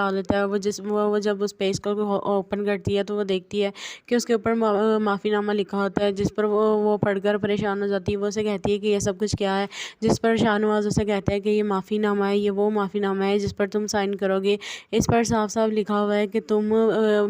डाल देता है। वो जब उस पेज को ओपन करती है तो वो देखती है कि उसके ऊपर माफ़ीनामा लिखा होता है, जिस पर वो पढ़कर परेशान हो जाती है। वो उसे कहती है कि ये सब कुछ क्या है, जिस पर शाहनवाज उसे कहता है कि ये माफ़ीनामा है, ये वो माफ़ीनामा है जिस पर तुम साइन करोगे। इस पर साफ साफ लिखा हुआ है कि तुम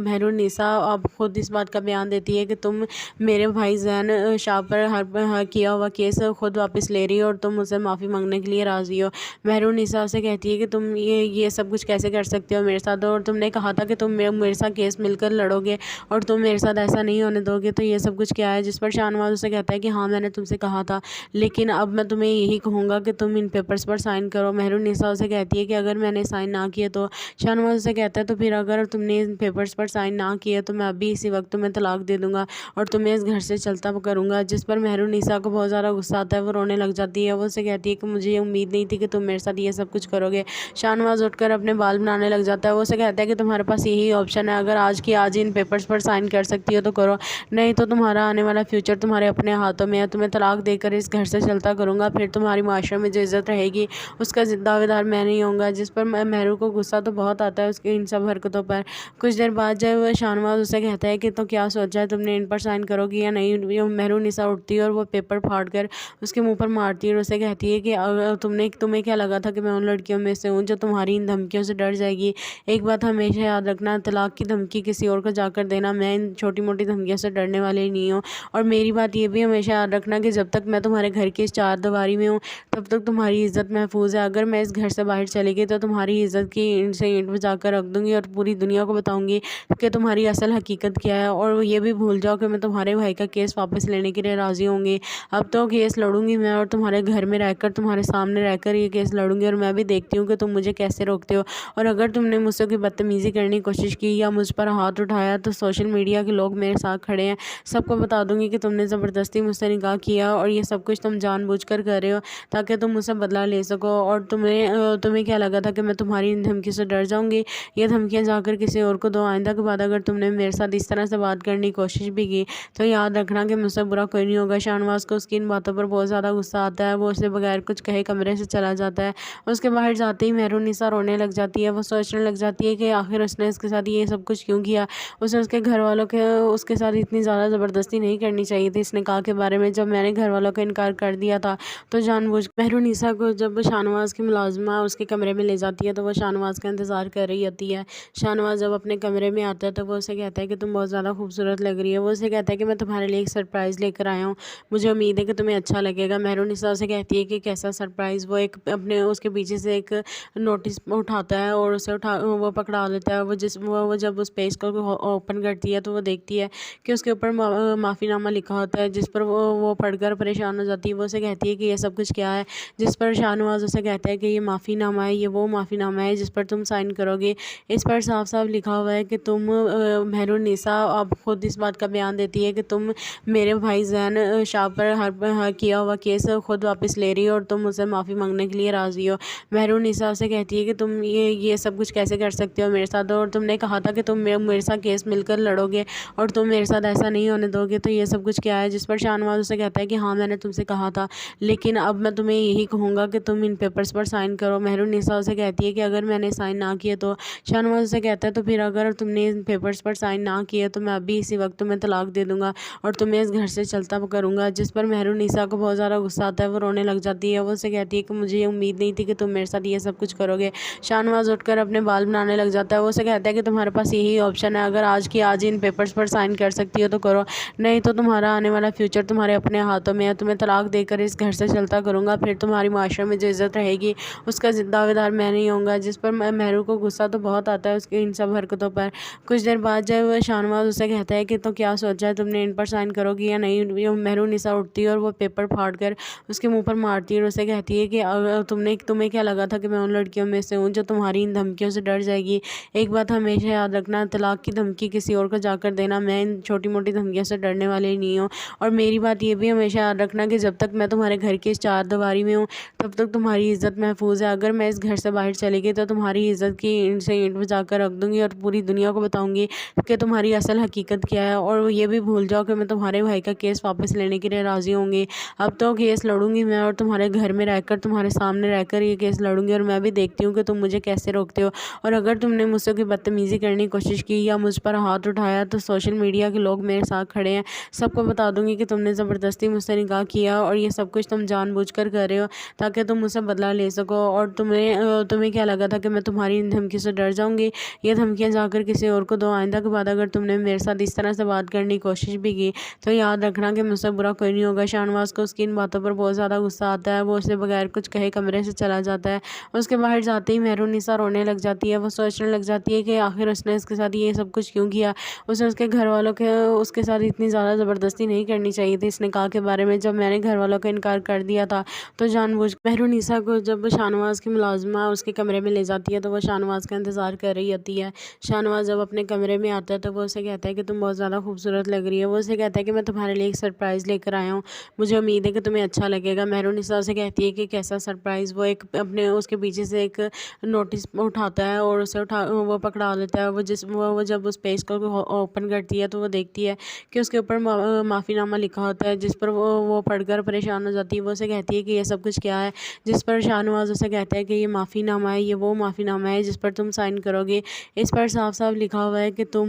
मेहरुन्निसा अब खुद इस बात का बयान देती है कि तुम मेरे भाई जैन शाह पर हर किया हुआ केस खुद वापस ले रही हो और तुम मुझसे माफ़ी मांगने के लिए राज़ी हो। मेहरुन्निसा उसे कहती है कि तुम ये सब कुछ कैसे कर सकते हो मेरे साथ, और तुमने कहा था कि तुम मेरे साथ केस मिलकर लड़ोगे और तुम मेरे साथ ऐसा नहीं होने दोगे, तो ये सब कुछ क्या है। जिस पर शाहनवाज उसे कहता है कि हाँ मैंने तुमसे कहा था, लेकिन अब मैं तुम्हें यही कहूँगा कि तुम इन पेपर्स पर साइन करो। मेहरुन्निसा उसे कहती है कि अगर मैंने साइन ना किए तो। शाहनवाज उसे कहता है तो फिर अगर तुमने इन पेपर्स पर साइन ना किए तो मैं अभी इसी वक्त तुम्हें तलाक दे दूंगा और तुम्हें इस घर से चलता करूँगा। जिस पर मेहरुन्निसा को बहुत ज़्यादा गुस्सा आता है, वो रोने लग जाती है। वो उसे कहती है कि मुझे ये उम्मीद नहीं थी कि तुम मेरे साथ ये सब कुछ करोगे। शाहनवाज उठकर अपने बाल बनाने लग जाता है। वो उसे कहता है कि तुम्हारे पास यही ऑप्शन है, अगर आज की आज इन पेपर्स पर साइन कर सकती हो तो करो, नहीं तो तुम्हारा आने वाला फ्यूचर तुम्हारे अपने हाथों में है। तुम्हें तलाक देकर इस घर से चलता करूँगा, फिर तुम्हारी माशरे में जो इज्जत रहेगी उसका दावेदार मैं नहीं होऊंगा। जिस पर मेहरू को गुस्सा तो बहुत आता है उसकी इन सब हरकतों पर। कुछ देर बाद जब शाहनवाज उसे कहता है कि तो क्या सोचा है तुमने, इन पर साइन करोगी या नहीं। मेहरुन्निसा उठती है और वो पेपर फाड़ कर उसके मुंह पर मारती है और उसे कहती है कि तुम्हें क्या लगा था कि मैं उन लड़कियों में से हूँ जो तुम्हारी इन धमकियों से डर जाएगी। एक बात हमेशा याद रखना, तलाक की धमकी किसी और को जाकर देना, मैं इन छोटी मोटी धमकियों से डरने वाली नहीं हूँ। और मेरी बात ये भी हमेशा याद रखना कि जब तक मैं तुम्हारे घर की इस चार दीवारी में हूँ तब तक तुम्हारी इज्जत महफूज है। अगर मैं इस घर से बाहर चली गई तो तुम्हारी इज्जत की ईंट से ईंट बजा कर रख दूंगी और पूरी दुनिया को बताऊंगी कि तुम्हारी असल हकीकत क्या है। और ये भी भूल जाओ कि मैं तुम्हारे भाई का केस वापस लेने के लिए राजी होंगी। अब तो केस लड़ूंगी मैं और तुम्हारे घर में रहकर तुम्हारे सामने रहकर ये केस लड़ूंगी, और मैं भी देखती हूँ कि तुम मुझे कैसे रोकते हो। और अगर तुमने मुझसे कोई बदतमीजी करने की कोशिश की या मुझ पर हाथ उठाया तो सोशल मीडिया के लोग मेरे साथ खड़े हैं, सबको बता दूंगी कि तुमने ज़बरदस्ती मुझसे निकाह किया और ये सब कुछ तुम जानबूझकर कर रहे हो ताकि तुम मुझसे बदला ले सको। और तुम्हें क्या लगा था कि मैं तुम्हारी इन धमकी से डर जाऊंगी। ये धमकियां जाकर किसी और को दो। आइंदा के बाद अगर तुमने मेरे साथ इस तरह से बात करने की कोशिश भी की तो याद रखना कि मुझसे बुरा कोई नहीं होगा। शाहनवाज को उसकी इन बातों पर बहुत ज़्यादा गुस्सा आता है। वो उसे बगैर कुछ कहे कमरे से चला जाता है। उसके बाहर जाते ही मेहरुन्निसा रोने लग जाती है। वो सोचने लग जाती है कि आखिर उसने इसके साथ ये सब कुछ क्यों किया। उसे उसके घर वालों के उसके साथ इतनी ज़्यादा ज़बरदस्ती नहीं करनी चाहिए थी इस निकाह के बारे में। जब मैंने घर वालों का इनकार कर दिया था तो जानबूझ मेहरुन्निसा को जब शाहनवाज की मुलाजिमा उसके कमरे में ले जाती है तो वो शाहनवाज का इंतज़ार कर रही होती है। शाहनवाज जब अपने कमरे में आता है तो वो उसे कहता है कि तुम बहुत ज़्यादा खूबसूरत लग रही है। वो उसे कहता है कि मैं तुम्हारे लिए एक सरप्राइज़ लेकर आया हूँ, मुझे उम्मीद है कि तुम्हें अच्छा लगेगा। मेहरुन्निसा उसे कहती है कि कैसा सरप्राइज़। वो एक अपने उसके पीछे से एक नोटिस उठाता है और उसे वो पकड़ा लेता है। वो जब उस पेज को ओपन करती है तो वो देखती है कि उसके ऊपर माफ़ीनामा लिखा होता है, जिस पर वो पढ़कर परेशान हो जाती है। वो उसे कहती है कि ये सब कुछ क्या है, जिस पर शाहनवाज उसे कहता है कि ये माफ़ीनामा है, ये वो माफ़ीनामा है जिस पर तुम साइन करोगे। इस पर साफ साफ लिखा हुआ है कि तुम मेहरुन्निसा अब खुद इस बात का बयान देती है कि तुम मेरे भाई जैन शाह पर हर किया हुआ केस खुद वापस ले रही हो और तुम मुझसे माफ़ी मांगने के लिए राज़ी हो। मेहरुन्निसा उसे कहती है कि तुम ये सब कुछ कैसे कर सकते हो मेरे साथ, और तुमने कहा था कि तुम मेरे साथ केस मिलकर लड़ोगे और तुम मेरे साथ ऐसा नहीं होने दोगे, तो ये सब कुछ क्या है। जिस पर शाहनवाज उसे कहता है कि हाँ मैंने तुमसे कहा था, लेकिन अब मैं तुम्हें यही कहूँगा कि तुम इन पेपर्स पर साइन करो। मेहरुन्निसा उसे कहती है कि अगर मैंने साइन ना किए तो। शाहनवाज उसे कहता है तो फिर अगर तुमने इन पेपर्स पर साइन ना किए तो मैं अभी इसी वक्त तुम्हें तलाक दे दूंगा और तुम्हें इस घर से चलता करूँगा। जिस पर मेहरुन्निसा को बहुत ज़्यादा गुस्सा आता है। वो रोने लग जाती है। वो उसे कहती है कि मुझे ये उम्मीद नहीं थी कि तुम मेरे साथ ये सब कुछ करोगे। शाहनवाज उठकर अपने बाल बनाने लग जाता है। वो उसे कहता है कि तुम्हारे पास यही ऑप्शन है, अगर आज की आज इन पेपर्स पर साइन कर सकती हो तो करो, नहीं तो तुम्हारा आने वाला फ्यूचर तुम्हारे अपने हाथों में है। तुम्हें तलाक देकर इस घर से चलता करूँगा, फिर तुम्हारी माशरे में जो इज्जत रहेगी उसका दावेदार मैं नहीं होऊंगा। जिस पर मेहरू को गुस्सा तो बहुत आता है उसकी इन सब हरकतों पर। कुछ देर बाद जब शाहनवाज उसे कहता है कि तो क्या सोचा है तुमने, इन पर साइन करोगी या नहीं। मेहरुन्निसा उठती है और वो पेपर फाड़ कर उसके मुंह पर मारती है और उसे कहती है कि तुम्हें क्या लगा था कि मैं उन लड़कियों में से हूँ जो तुम्हारी इन धमकियों से डर जाएगी। एक बात हमेशा याद रखना, तलाक की धमकी किसी और को जाकर देना, मैं इन छोटी मोटी धमकियों से डरने वाली नहीं हूँ। और मेरी बात ये भी हमेशा याद रखना कि जब तक मैं तुम्हारे घर की इस चार दीवारी में हूँ तब तक तुम्हारी इज्जत महफूज है। अगर मैं इस घर से बाहर चली गई तो तुम्हारी इज्जत की ईंट से ईंट बजा कर रख दूंगी और पूरी दुनिया को बताऊंगी कि तुम्हारी असल हकीकत क्या है। और ये भी भूल जाओ कि मैं तुम्हारे भाई का केस वापस लेने के लिए राजी होंगी। अब तो केस लड़ूंगी मैं और तुम्हारे घर में रहकर तुम्हारे सामने रहकर ये केस लड़ूंगी, और मैं भी देखती हूँ कि तुम मुझे कैसे रोकते हो। और अगर तुमने मुझसे कोई बदतमीज़ी करने की कोशिश की या मुझ पर हाथ उठाया तो सोशल मीडिया के लोग मेरे साथ खड़े हैं, सबको बता दूंगी कि तुमने ज़बरदस्ती मुझसे निकाह किया और ये सब कुछ तुम जानबूझकर कर रहे हो ताकि तुम मुझसे बदला ले सको। और तुम्हें क्या लगा था कि मैं तुम्हारी इन धमकी से डर जाऊंगी? ये धमकियाँ जाकर किसी और को दो। आइंदा के बाद अगर तुमने मेरे साथ इस तरह से बात करने की कोशिश भी की तो याद रखना कि मुझसे बुरा कोई नहीं होगा। शाहनवाज को उसकी इन बातों पर बहुत ज़्यादा गुस्सा आता है। वो उसे बगैर कुछ कहे कमरे से चला जाता है। उसके बाहर जाते ही मेहरुन्निसा रोने लग जाती है। वो सोचने लग जाती है कि आखिर उसने इसके साथ ये सब कुछ क्यों किया। उसे उसके घर वालों के उसके साथ इतनी ज़्यादा ज़बरदस्ती नहीं करनी चाहिए थी इस निकाह के बारे में। जब मैंने घर वालों को इनकार कर दिया था तो जानबूझ मेहरुन्निसा को जब शाहनवाज की मुलाजिमा उसके कमरे में ले जाती है तो वो शाहनवाज का इंतज़ार कर रही होती है। शाहनवाज जब अपने कमरे में आता है तो वो उसे कहता है कि तुम बहुत ज़्यादा खूबसूरत लग रही है। वो उसे कहता है कि मैं तुम्हारे लिए एक सरप्राइज़ लेकर आया हूँ, मुझे उम्मीद है कि तुम्हें अच्छा लगेगा। मेहरुन्निसा उसे कहती है कि कैसा सरप्राइज़। वो एक अपने उसके पीछे से एक नोटिस उठाता है और उसे वो पकड़ा लेता है। वो जब उस पेज को ओपन करती है तो वो देखती है कि उसके ऊपर माफ़ीनामा लिखा होता है, जिस पर वो पढ़कर परेशान हो जाती है। वो उसे कहती है कि ये सब कुछ क्या है, जिस पर शाहनवाज उसे कहता है कि ये माफ़ीनामा है, ये वो माफ़ीनामा है जिस पर तुम साइन करोगे। इस पर साफ साफ लिखा हुआ है कि तुम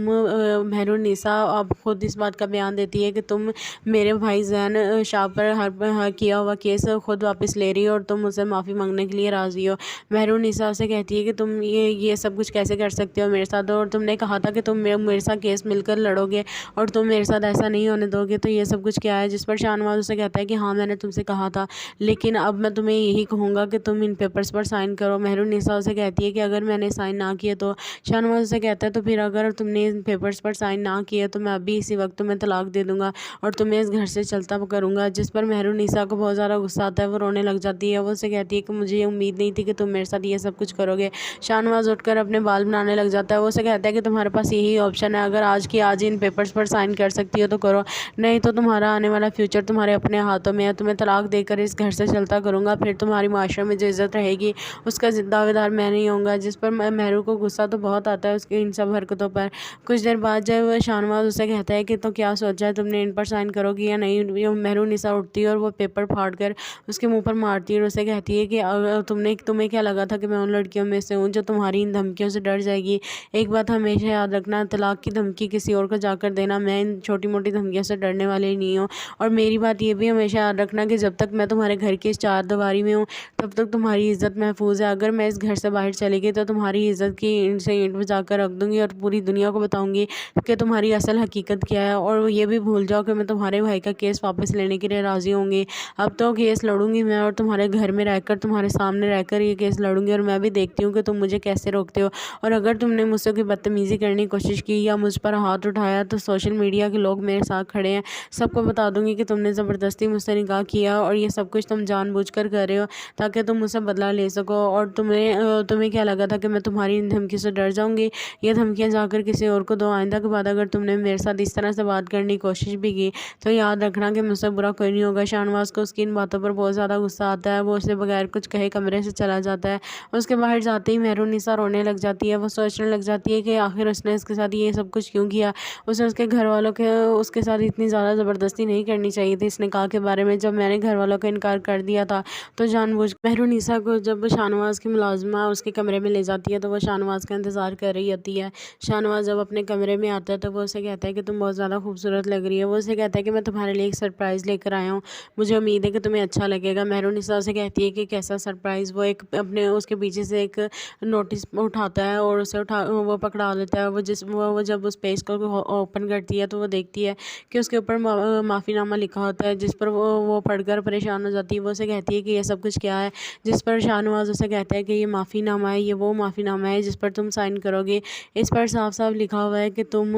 मेहरुन्निसा अब खुद इस बात का बयान देती है कि तुम मेरे भाई ज़ैन शाह पर हर किया हुआ केस खुद वापस ले रही हो और तुम मुझसे माफ़ी मांगने के लिए राज़ी हो। मेहरुन्निसा उसे कहती है कि तुम ये सब कुछ कैसे कर सकते हो मेरे साथ, और तुमने कहा था कि तुम मेरे साथ केस मिलकर लड़ोगे और तुम मेरे साथ ऐसा नहीं होने दोगे, तो ये सब कुछ क्या है। जिस पर शाहनवाज उसे कहता है कि हाँ मैंने तुमसे कहा था, लेकिन अब मैं तुम्हें यही कहूँगा कि तुम इन पेपर्स पर साइन करो। मेहरुन्निसा उसे कहती है कि अगर मैंने साइन ना किए तो। शाहनवाज उसे कहता है तो फिर अगर तुमने इन पेपर्स पर साइन ना किए तो मैं अभी इसी वक्त तुम्हें तलाक दे दूंगा और तुम्हें इस घर से चलता करूंगा। जिस पर मेहरुन्निसा को बहुत ज़्यादा गुस्सा आता है, वो रोने लग जाती है। वो उसे कहती है कि मुझे ये उम्मीद नहीं थी कि तुम मेरे साथ ये सब कुछ करोगे। शाहनवाज उठकर अपने बाल बनाने लग जाता है। वो उसे कहता है कि तुम्हारे पास यही ऑप्शन है, अगर आज की आज ही इन पेपर्स पर साइन कर सकती हो तो करो, नहीं तो तुम्हारा आने वाला फ्यूचर तुम्हारे अपने हाथों में है। तुम्हें तलाक देकर इस घर से चलता करूंगा, फिर तुम्हारी माशरे में जो इज्जत रहेगी उसका दावेदार मैं नहीं होऊंगा। जिस पर मेहरू को गुस्सा तो बहुत आता है उसकी इन सब हरकतों पर। कुछ देर बाद जब शाहनवाज उसे कहता है कि तो क्या सोचा है तुमने, इन पर साइन करोगी या नहीं। मेहरुन्निसा उठती है और वो पेपर फाड़ कर उसके मुंह पर मारती है और उसे कहती है कि अगर तुम्हें क्या लगा था कि मैं उन लड़कियों में से हूँ जो तुम्हारी इन धमकियों से डर जाएगी। एक बात हमेशा याद रखना, तलाक की धमकी किसी और को जाकर देना, मैं इन छोटी मोटी धमकियों से डरने वाली नहीं हूँ। और मेरी बात ये भी हमेशा याद रखना कि जब तक मैं तुम्हारे घर की इस चार दीवारी में हूँ तब तक तुम्हारी इज्जत महफूज है। अगर मैं इस घर से बाहर चली गई तो तुम्हारी इज्जत की ईंट से ईंट बजा कर रख दूंगी और पूरी दुनिया को बताऊंगी कि तुम्हारी असल हकीकत क्या है। और ये भी भूल जाओ कि मैं तुम्हारे भाई का केस वापस लेने के लिए राज़ी होंगी। अब तो केस लड़ूंगी मैं और तुम्हारे घर में रहकर तुम्हारे सामने रहकर ये केस लड़ूंगी, और मैं भी देखती हूँ कि तुम मुझे कैसे रोकते हो। और अगर तुमने मुझसे कोई बदतमीज़ी करने की कोशिश की या मुझ पर हाथ उठाया तो सोशल मीडिया के लोग मेरे साथ खड़े हैं, सबको बता दूंगी कि तुमने ज़बरदस्ती मुझसे निकाह किया और ये सब कुछ तुम जानबूझकर कर रहे हो ताकि तुम मुझसे बदला ले सको। और तुम्हें क्या लगा था कि मैं तुम्हारी इन धमकी से डर जाऊंगी। ये धमकियाँ जाकर किसी और को दो। आइंदा के बाद अगर तुमने मेरे साथ इस तरह से बात करने की कोशिश भी की तो याद रखना कि मुझसे बुरा कोई नहीं होगा। शाहनवाज को उसकी इन बातों पर बहुत ज़्यादा गुस्सा आता है। वो उसे बगैर कुछ कहे कमरे से चला जाता है। उसके बाहर जाते ही मेहरुन्निसा रोने लग जाती है। वो सोचने लग जाती है कि आखिर उसने इसके साथ ये सब कुछ क्यों किया। उसे उसके घर वालों के उसके साथ इतनी ज़्यादा ज़बरदस्ती नहीं करनी चाहिए थी इस निकाह के बारे में। जब मैंने घर वालों को इनकार कर दिया था तो जानबूझ मेहरुन्निसा को जब शाहनवाज की मुलाजिमा उसके कमरे में ले जाती है तो वो शाहनवाज का इंतज़ार कर रही होती है। शाहनवाज जब अपने कमरे में आता है तो वो उसे कहता है कि तुम बहुत ज़्यादा खूबसूरत लग रही है। वो उसे कहता है कि मैं तुम्हारे लिए एक सरप्राइज़ लेकर आया हूँ, मुझे उम्मीद है कि तुम्हें अच्छा लगेगा। मेहरुन्निसा उसे कहती है कि कैसा सरप्राइज़। वो एक अपने उसके पीछे से एक नोटिस उठाता है और उसे वो पकड़ा लेता है। वो जब उस पेज को ओपन करती है तो वो देखती है कि उसके ऊपर माफ़ीनामा लिखा होता है, जिस पर वो पढ़कर परेशान हो जाती है। वो उसे कहती है कि ये सब कुछ क्या है, जिस पर शाहनवाज उसे कहता है कि ये माफ़ीनामा है, ये वो माफ़ीनामा है जिस पर तुम साइन करोगे। इस पर साफ साफ लिखा हुआ है कि तुम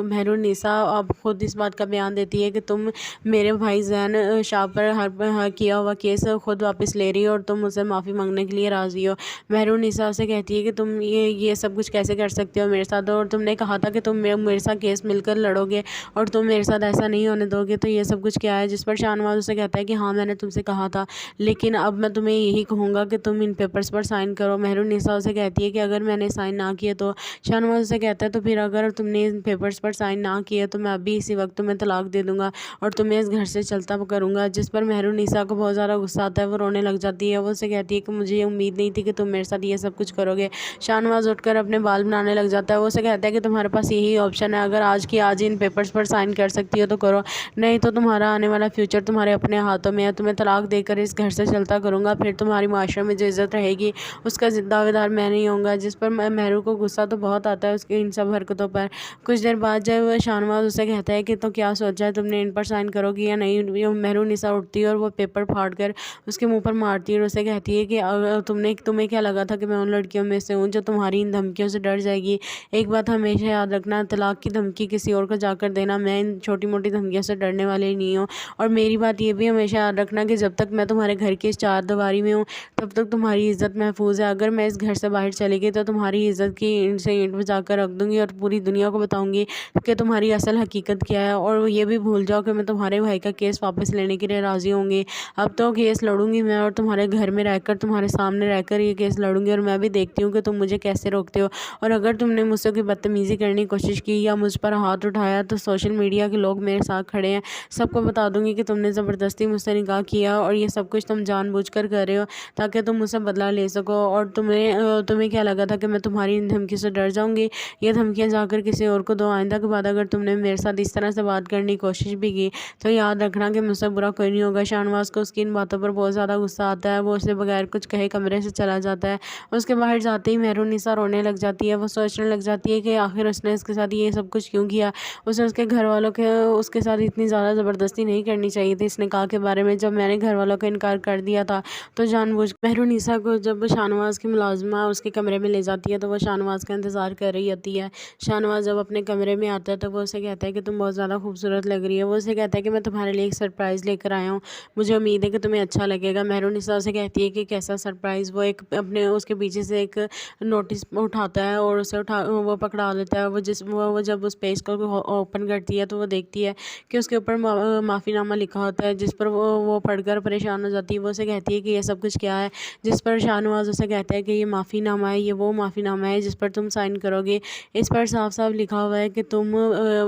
मेहरुन्निसा अब खुद इस बात का बयान देती है कि तुम मेरे भाई ज़ैन शाह पर हर किया हुआ केस खुद वापस ले रही हो और तुम मुझसे माफ़ी मांगने के लिए राज़ी हो। मेहरुन्निसा उसे कहती है कि तुम ये सब कुछ कैसे कर सकते हो मेरे साथ, और तुमने कहा था कि तुम मेरे साथ केस मिलकर लड़ोगे और तुम मेरे साथ ऐसा नहीं होने दोगे, तो ये सब कुछ क्या है। जिस पर शाहनवाज उसे कहता है कि हाँ मैंने तुमसे कहा था, लेकिन अब मैं तुम्हें यही कहूँगा कि तुम इन पेपर्स पर साइन करो। मेहरुन्निसा उसे कहती है कि अगर मैंने साइन ना किए तो। शाहनवाज उसे कहता है तो फिर अगर तुमने इन पेपर्स पर साइन ना किए तो मैं अभी इसी वक्त तुम्हें तलाक दे दूंगा और तुम्हें इस घर से चलता करूंगा। जिस पर मेहरुन्निसा को बहुत ज़्यादा गुस्सा आता है, वो रोने लग जाती है। वो उसे कहती है कि मुझे ये उम्मीद नहीं थी कि तुम मेरे साथ ये सब कुछ करो। करोगे। शाहनवाज उठकर अपने बाल बनाने लग जाता है। वो उसे कहता है कि तुम्हारे पास यही ऑप्शन है, अगर आज की आज इन पेपर्स पर साइन कर सकती हो तो करो, नहीं तो तुम्हारा आने वाला फ्यूचर तुम्हारे अपने हाथों में है। तुम्हें तलाक देकर इस घर से चलता करूँगा, फिर तुम्हारी माशरे में जो इज्जत रहेगी उसका दावेदार मैं नहीं होऊंगा। जिस पर मेहरू को गुस्सा तो बहुत आता है उसकी इन सब हरकतों पर। कुछ देर बाद जब शाहनवाज उसे कहता है कि तो क्या सोचा है तुमने, इन पर साइन करोगी या नहीं। मेहरुनिसा उठती है और वो पेपर फाड़ कर उसके मुंह पर मारती है और उसे कहती है कि तुम्हें क्या लगा था कि मैं उन लड़कियों में से हूँ जो तुम्हारी इन धमकियों से डर जाएगी। एक बात हमेशा याद रखना, तलाक की धमकी किसी और को जाकर देना, मैं इन छोटी मोटी धमकियों से डरने वाली नहीं हूँ। और मेरी बात ये भी हमेशा याद रखना कि जब तक मैं तुम्हारे घर की इस चार दीवारी में हूँ तब तक तुम्हारी इज्जत महफूज है। अगर मैं इस घर से बाहर चली गई तो तुम्हारी इज्जत की ईंट से ईंट बजा कर रख दूंगी और पूरी दुनिया को बताऊंगी कि तुम्हारी असल हकीकत क्या है। और ये भी भूल जाओ कि मैं तुम्हारे भाई का केस वापस लेने के लिए राजी होंगी। अब तो केस लड़ूंगी मैं और तुम्हारे घर में रहकर, तुम्हारे सामने रहकर ये केस लड़ूंगी, और मैं भी देखती हूँ कि तुम मुझे कैसे रोकते हो। और अगर तुमने मुझसे कोई बदतमीजी करने की कोशिश की या मुझ पर हाथ उठाया तो सोशल मीडिया के लोग मेरे साथ खड़े हैं, सबको बता दूंगी कि तुमने ज़बरदस्ती मुझसे निकाह किया और ये सब कुछ तुम जानबूझकर कर रहे हो ताकि तुम मुझसे बदला ले सको। और तुम्हें क्या लगा था कि मैं तुम्हारी इन धमकी से डर जाऊंगी। ये धमकियां जाकर किसी और को दो। आइंदा के बाद अगर तुमने मेरे साथ इस तरह से बात करने की कोशिश भी की तो याद रखना कि मुझसे बुरा कोई नहीं होगा। शाहनवाज को उसकी इन बातों पर बहुत ज़्यादा गुस्सा आता है। वो उसे बगैर कुछ कहे कमरे से चला जाता है। उसके बाहर जाते ही मेहरुनिसा रोने लग जाती है। वो सोचने लग जाती है कि आखिर उसने इसके साथ ये सब कुछ क्यों किया। उसे उसके घर वालों के उसके साथ इतनी ज़्यादा ज़बरदस्ती नहीं करनी चाहिए थी इस निकाह के बारे में। जब मैंने घर वालों का इनकार कर दिया था तो जानबूझ मेहरुनिसा को जब शाहनवाज की मुलाजिमा उसके कमरे में ले जाती है तो वो शाहनवाज का इंतज़ार कर रही होती है। शाहनवाज जब अपने कमरे में आता है तो वो उसे कहता है कि तुम बहुत ज़्यादा खूबसूरत लग रही है। वो उसे कहता है कि मैं तुम्हारे लिए एक सरप्राइज़ लेकर आया हूँ, मुझे उम्मीद है कि तुम्हें अच्छा लगेगा। मेहरुनिसा उसे कहती है कि कैसा सरप्राइज़। वो एक अपने उसके पीछे से एक नोटिस उठाता है और उसे वो पकड़ा लेता है। वो जब उस पेज को ओपन करती है तो वो देखती है कि उसके ऊपर माफ़ीनामा लिखा होता है, जिस पर वो पढ़कर परेशान हो जाती है। वो उसे कहती है कि ये सब कुछ क्या है। जिस पर शाहनवाज उसे कहता है कि ये माफ़ीनामा है, ये वो माफ़ीनामा है जिस पर तुम साइन करोगे। इस पर साफ साफ लिखा हुआ है कि तुम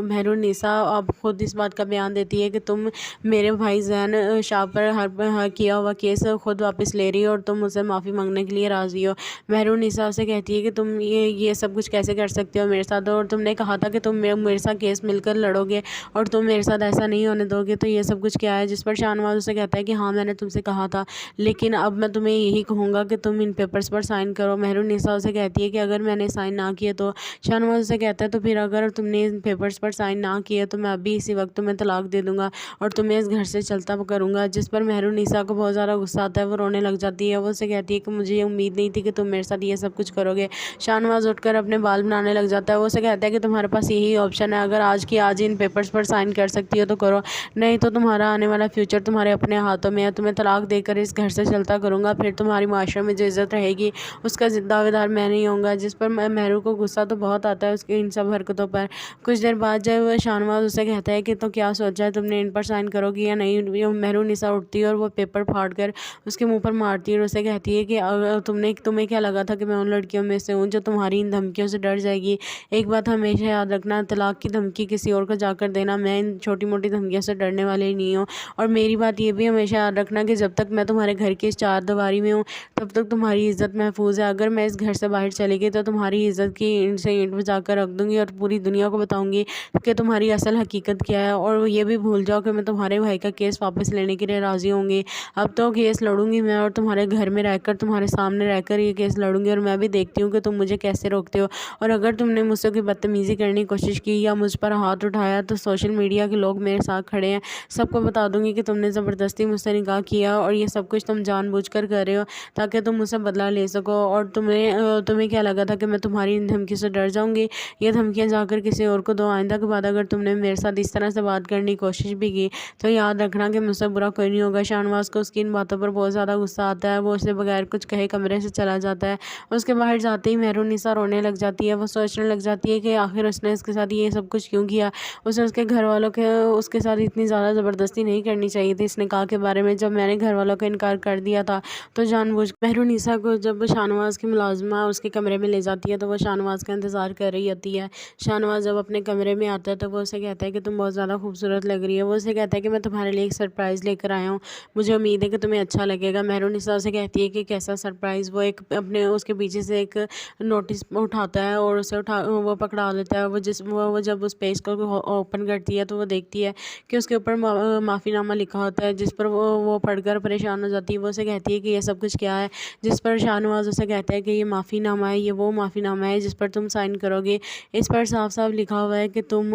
मेहरुनिसा अब खुद इस बात का बयान देती है कि तुम मेरे भाई जैन शाह पर हर किया हुआ केस खुद वापस ले रही हो और तुम मुझसे माफ़ी मांगने के लिए राज़ी हो। मेहरुनिसा से कहती है कि तुम ये सब कुछ कैसे कर सकते हो मेरे साथ, और तुमने कहा था कि तुम मेरे साथ केस मिलकर लड़ोगे और तुम मेरे साथ ऐसा नहीं होने दोगे, तो ये सब कुछ क्या है। जिस पर शाहनवाज उसे कहता है कि हाँ मैंने तुमसे कहा था, लेकिन अब मैं तुम्हें यही कहूँगा कि तुम इन पेपर्स पर साइन करो। मेहरुनिसा उसे कहती है कि अगर मैंने साइन ना किए तो। शाहनवाज उसे कहता है तो फिर अगर तुमने इन पेपर्स पर साइन ना किए तो मैं अभी इसी वक्त तुम्हें तलाक दे दूंगा और तुम्हें इस घर से चलता करूँगा। जिस पर मेहरुनिसा को बहुत ज़्यादा गुस्सा आता है, वो रोने लग जाती है। वो उसे कहती है कि मुझे ये उम्मीद नहीं थी कि तुम मेरे साथ ये सब कुछ करोगे। शाहनवाज उठकर अपने बाल बनाने लग जाता है। वो उसे कहता है कि तुम्हारे पास यही ऑप्शन है, अगर आज की आज इन पेपर्स पर साइन कर सकती हो तो करो, नहीं तो तुम्हारा आने वाला फ्यूचर तुम्हारे अपने हाथों में है। तुम्हें तलाक देकर इस घर से चलता करूँगा, फिर तुम्हारी माशरे में जो इज्जत रहेगी उसका दावेदार मैं नहीं होऊंगा। जिस पर मेहरू को गुस्सा तो बहुत आता है उसकी इन सब हरकतों पर। कुछ देर बाद जब शाहनवाज उसे कहता है कि तो क्या सोचा है तुमने, इन पर साइन करोगी या नहीं। मेहरुनिसा उठती है और वो पेपर फाड़ कर उसके मुंह पर मारती है और उसे कहती है कि तुम्हें क्या लगा था कि मैं उन लड़कियों में से हूँ जो तुम्हारी इन धमकियों से डर जाएगी। एक बात हमेशा याद रखना, तलाक की धमकी किसी और को जाकर देना, मैं इन छोटी मोटी धमकियों से डरने वाली नहीं हूँ। और मेरी बात ये भी हमेशा याद रखना कि जब तक मैं तुम्हारे घर की इस चार दीवारी में हूँ तब तक तुम्हारी इज्जत महफूज है। अगर मैं इस घर से बाहर चली गई तो तुम्हारी इज्जत की ईंट से ईंट बजा कर रख दूंगी और पूरी दुनिया को बताऊंगी कि तुम्हारी असल हकीकत क्या है। और ये भी भूल जाओ कि मैं तुम्हारे भाई का केस वापस लेने के लिए राजी होंगी। अब तो केस लड़ूंगी मैं और तुम्हारे घर में रहकर, तुम्हारे सामने रहकर ये केस लड़ूंगी, और मैं भी देखती हूँ कि तुम मुझे कैसे रोकते हो। और अगर तुमने मुझसे कोई बदतमीजी करने की कोशिश की या मुझ पर हाथ उठाया तो सोशल मीडिया के लोग मेरे साथ खड़े हैं, सबको बता दूंगी कि तुमने ज़बरदस्ती मुझसे निकाह किया और ये सब कुछ तुम जानबूझकर कर रहे हो ताकि तुम मुझसे बदला ले सको। और तुम्हें क्या लगा था कि मैं तुम्हारी इन धमकी से डर जाऊंगी। ये धमकियां जाकर किसी और को दो। आइंदा के बाद अगर तुमने मेरे साथ इस तरह से बात करने की कोशिश भी की तो याद रखना कि मुझसे बुरा कोई नहीं होगा। शाहनवाज को उसकी इन बातों पर बहुत ज़्यादा गुस्सा आता है। वो उसे बगैर कुछ कहे कमरे से चला जाता है। उसके बाहर जाते ही मेहरुनिसा रोने लग जाती है। वो सोचने लग जाती है कि आखिर उसने इसके साथ ये सब कुछ क्यों किया। उसे उसके घर वालों के उसके साथ इतनी ज़्यादा ज़बरदस्ती नहीं करनी चाहिए थी इस निकाह के बारे में। जब मैंने घर वालों का इनकार कर दिया था तो जानबूझ मेहरुनिसा को जब शाहनवाज की मुलाजिमा उसके कमरे में ले जाती है तो वो शाहनवाज का इंतज़ार कर रही होती है। शाहनवाज जब अपने कमरे में आता है तो वो उसे कहता है कि तुम बहुत ज़्यादा खूबसूरत लग रही है। वो उसे कहता है कि मैं तुम्हारे लिए एक सरप्राइज़ लेकर आया हूँ, मुझे उम्मीद है कि तुम्हें अच्छा लगेगा। मेहरुनिसा उसे कहती है कि कैसा सरप्राइज़। वो एक अपने اس کے پیچھے سے ایک نوٹس اٹھاتا ہے اور اسے وہ پکڑا لیتا ہے۔ وہ جب اس پیج کو اوپن کرتی ہے تو وہ دیکھتی ہے کہ اس کے اوپر معافی نامہ لکھا ہوتا ہے، جس پر وہ پڑھ کر پریشان ہو جاتی ہے۔ وہ اسے کہتی ہے کہ یہ سب کچھ کیا ہے، جس پر شاہ نواز اسے کہتا ہے کہ یہ معافی نامہ ہے، یہ وہ معافی نامہ ہے جس پر تم سائن کرو گے۔ اس پر صاف صاف لکھا ہوا ہے کہ تم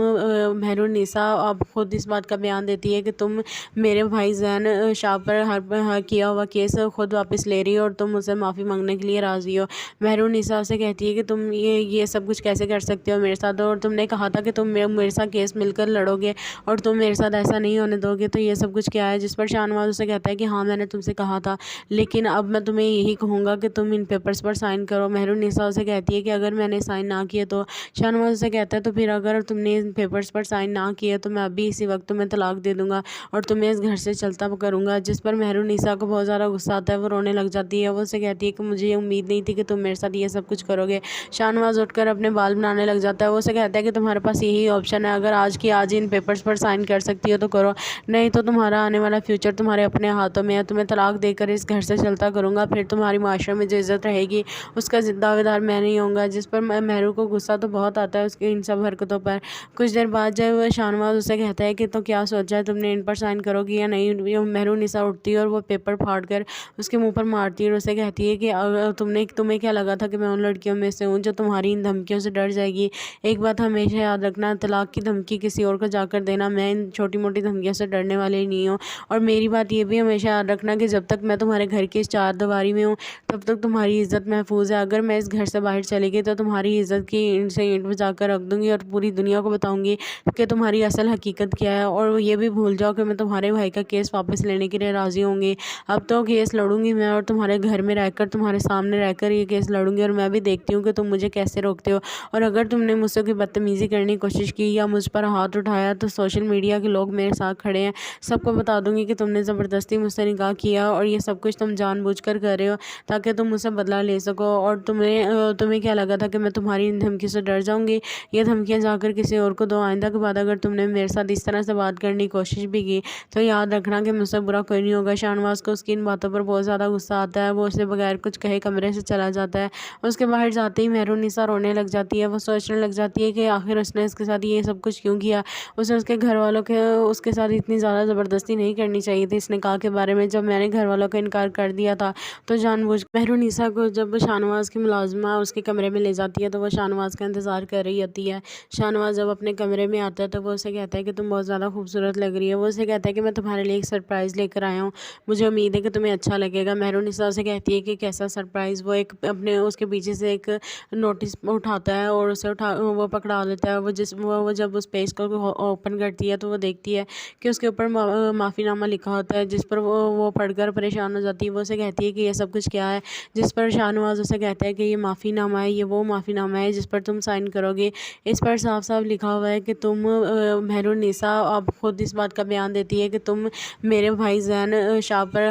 مہرالنساء اب خود اس بات کا بیان دیتی ہے کہ تم میرے بھائی زین شاہ پر کیا ہوا کیس خود واپس لے رہی ہو اور تم مجھ سے معافی مانگنے کے لیے راضی ہو۔ مہرالنساء سے کہتی ہے کہ تم یہ سب کچھ کیسے کر سکتے ہو میرے ساتھ، اور تم نے کہا تھا کہ تم میرے ساتھ کیس مل کر لڑو گے اور تم میرے ساتھ ایسا نہیں ہونے دو گے، تو یہ سب کچھ کیا ہے؟ جس پر شاہ نواز اسے کہتا ہے کہ ہاں میں نے تم سے کہا تھا، لیکن اب میں تمہیں یہی کہوں گا کہ تم ان پیپرز پر سائن کرو۔ مہرالنساء اسے کہتی ہے کہ اگر میں نے سائن نہ کیے تو شاہ نواز اسے کہتا ہے تو پھر اگر تم نے ان پیپرز پر سائن نہ کیے تو میں ابھی اسی وقت تمہیں طلاق دے دوں گا اور تمہیں اس گھر سے چلتا کروں گا۔ جس پر مہرالنساء کو بہت زیادہ غصہ آتا ہے، وہ رونے لگ جاتی ہے۔ وہ اسے کہتی ہے کہ مجھے یہ امید نہیں تھی کہ تم میرے ساتھ یہ سب کچھ کرو گے۔ شاہ نواز اٹھ کر اپنے بال بنانے لگ جاتا ہے۔ وہ اسے کہتا ہے کہ تمہارے پاس یہی آپشن ہے، اگر آج کی آج ان پیپرز پر سائن کر سکتی ہو تو کرو، نہیں تو تمہارا آنے والا فیوچر تمہارے اپنے ہاتھوں میں ہے۔ تمہیں طلاق دے کر اس گھر سے چلتا کروں گا، پھر تمہاری معاشرے میں جو عزت رہے گی اس کا دعوے دار میں نہیں ہوں گا۔ جس پر مہرو کو غصہ تو بہت آتا ہے اس کی ان سب حرکتوں پر۔ کچھ دیر بعد جب شاہ نواز اسے کہتا ہے کہ تو کیا سوچا ہے تم نے، ان پر سائن کرو گی یا نہیں، مہرالنساء اٹھتی ہے اور وہ پیپر پھاڑ کر اس کے منہ پر مارتی ہے اور اسے کہتی ہے کہ تمہیں کیا لگا تھا کہ میں ان لڑکیوں میں سے ہوں جو تمہاری ان دھمکیوں سے ڈر جائے گی؟ ایک بات ہمیشہ یاد رکھنا، طلاق کی دھمکی کسی اور کو جا کر دینا، میں ان چھوٹی موٹی دھمکیوں سے ڈرنے والی نہیں ہوں۔ اور میری بات یہ بھی ہمیشہ یاد رکھنا کہ جب تک میں تمہارے گھر کی اس چار دیواری میں ہوں تب تک تمہاری عزت محفوظ ہے۔ اگر میں اس گھر سے باہر چلی گئی تو تمہاری عزت کی اینٹ سے اینٹ بجا کر رکھ دوں گی اور پوری دنیا کو بتاؤں گی کہ تمہاری اصل حقیقت کیا ہے، اور یہ بھی بھول جاؤ کہ میں تمہارے بھائی کا کیس واپس لینے کے لیے راضی ہوں گی۔ اب تو کیس لڑوں گی میں، اور تمہارے گھر میں رہ کر تمہارے سامنے رہ کر یہ کیس لڑوں گی، اور میں بھی دیکھتی ہوں کہ تم مجھے کیسے روکتے ہو، اور اگر تم نے مجھ سے کوئی بدتمیزی کرنے کی کوشش کی یا مجھ پر ہاتھ اٹھایا تو سوشل میڈیا کے لوگ میرے ساتھ کھڑے ہیں، سب کو بتا دوں گی کہ تم نے زبردستی مجھ سے نکاح کیا اور یہ سب کچھ تم جان بوجھ کر رہے ہو تاکہ تم مجھ سے بدلہ لے سکو۔ اور تمہیں کیا لگا تھا کہ میں تمہاری ان دھمکی سے ڈر جاؤں گی؟ یہ دھمکیاں جا کر کسی اور کو دو۔ آئندہ کے بعد اگر تم نے میرے ساتھ اس طرح سے بات کرنے کی کوشش بھی کی تو یاد رکھنا کہ مجھ سے برا کوئی نہیں ہوگا۔ شاہ نواز کو اس کی ان باتوں پر بہت زیادہ غصہ آتا ہے۔ وہ اسے بغیر کچھ کہے کمرے سے چلا جاتا ہے۔ اس کے باہر جاتے ہی مہرالنساء رونے لگ جاتی ہے۔ وہ سوچنے لگ جاتی ہے کہ آخر اس نے اس کے ساتھ یہ سب کچھ کیوں کیا۔ اسے اس کے گھر والوں کے اس کے ساتھ اتنی زیادہ زبردستی نہیں کرنی چاہیے تھی اس نکاح کے بارے میں۔ جب میں نے گھر والوں کو انکار کر دیا تھا تو جان بوجھ مہرالنساء کو جب شاہ نواز کی ملازمہ اس کے کمرے میں لے جاتی ہے تو وہ شاہ نواز کا انتظار کر رہی ہوتی ہے۔ شاہ نواز جب اپنے کمرے میں آتا ہے تو وہ اسے کہتا ہے کہ تم بہت زیادہ خوبصورت لگ رہی ہے۔ وہ اسے کہتا ہے کہ میں تمہارے لیے ایک سرپرائز لے کر آیا ہوں، مجھے امید ہے کہ تمہیں اچھا لگے گا۔ مہرالنساء سے کہتی ہے کہ کیسا سرپرائز؟ وہ اس کے پیچھے سے ایک نوٹس اٹھاتا ہے اور اسے وہ پکڑا لیتا ہے۔ وہ جب اس پیج کو اوپن کرتی ہے تو وہ دیکھتی ہے کہ اس کے اوپر معافی نامہ لکھا ہوتا ہے، جس پر وہ پڑھ کر پریشان ہو جاتی ہے۔ وہ اسے کہتی ہے کہ یہ سب کچھ کیا ہے، جس پر شاہ نواز اسے کہتا ہے کہ یہ معافی نامہ ہے، یہ وہ معافی نامہ ہے جس پر تم سائن کرو گے۔ اس پر صاف صاف لکھا ہوا ہے کہ تم مہرالنساء اب خود اس بات کا بیان دیتی ہے کہ تم میرے بھائی زین شاہ پر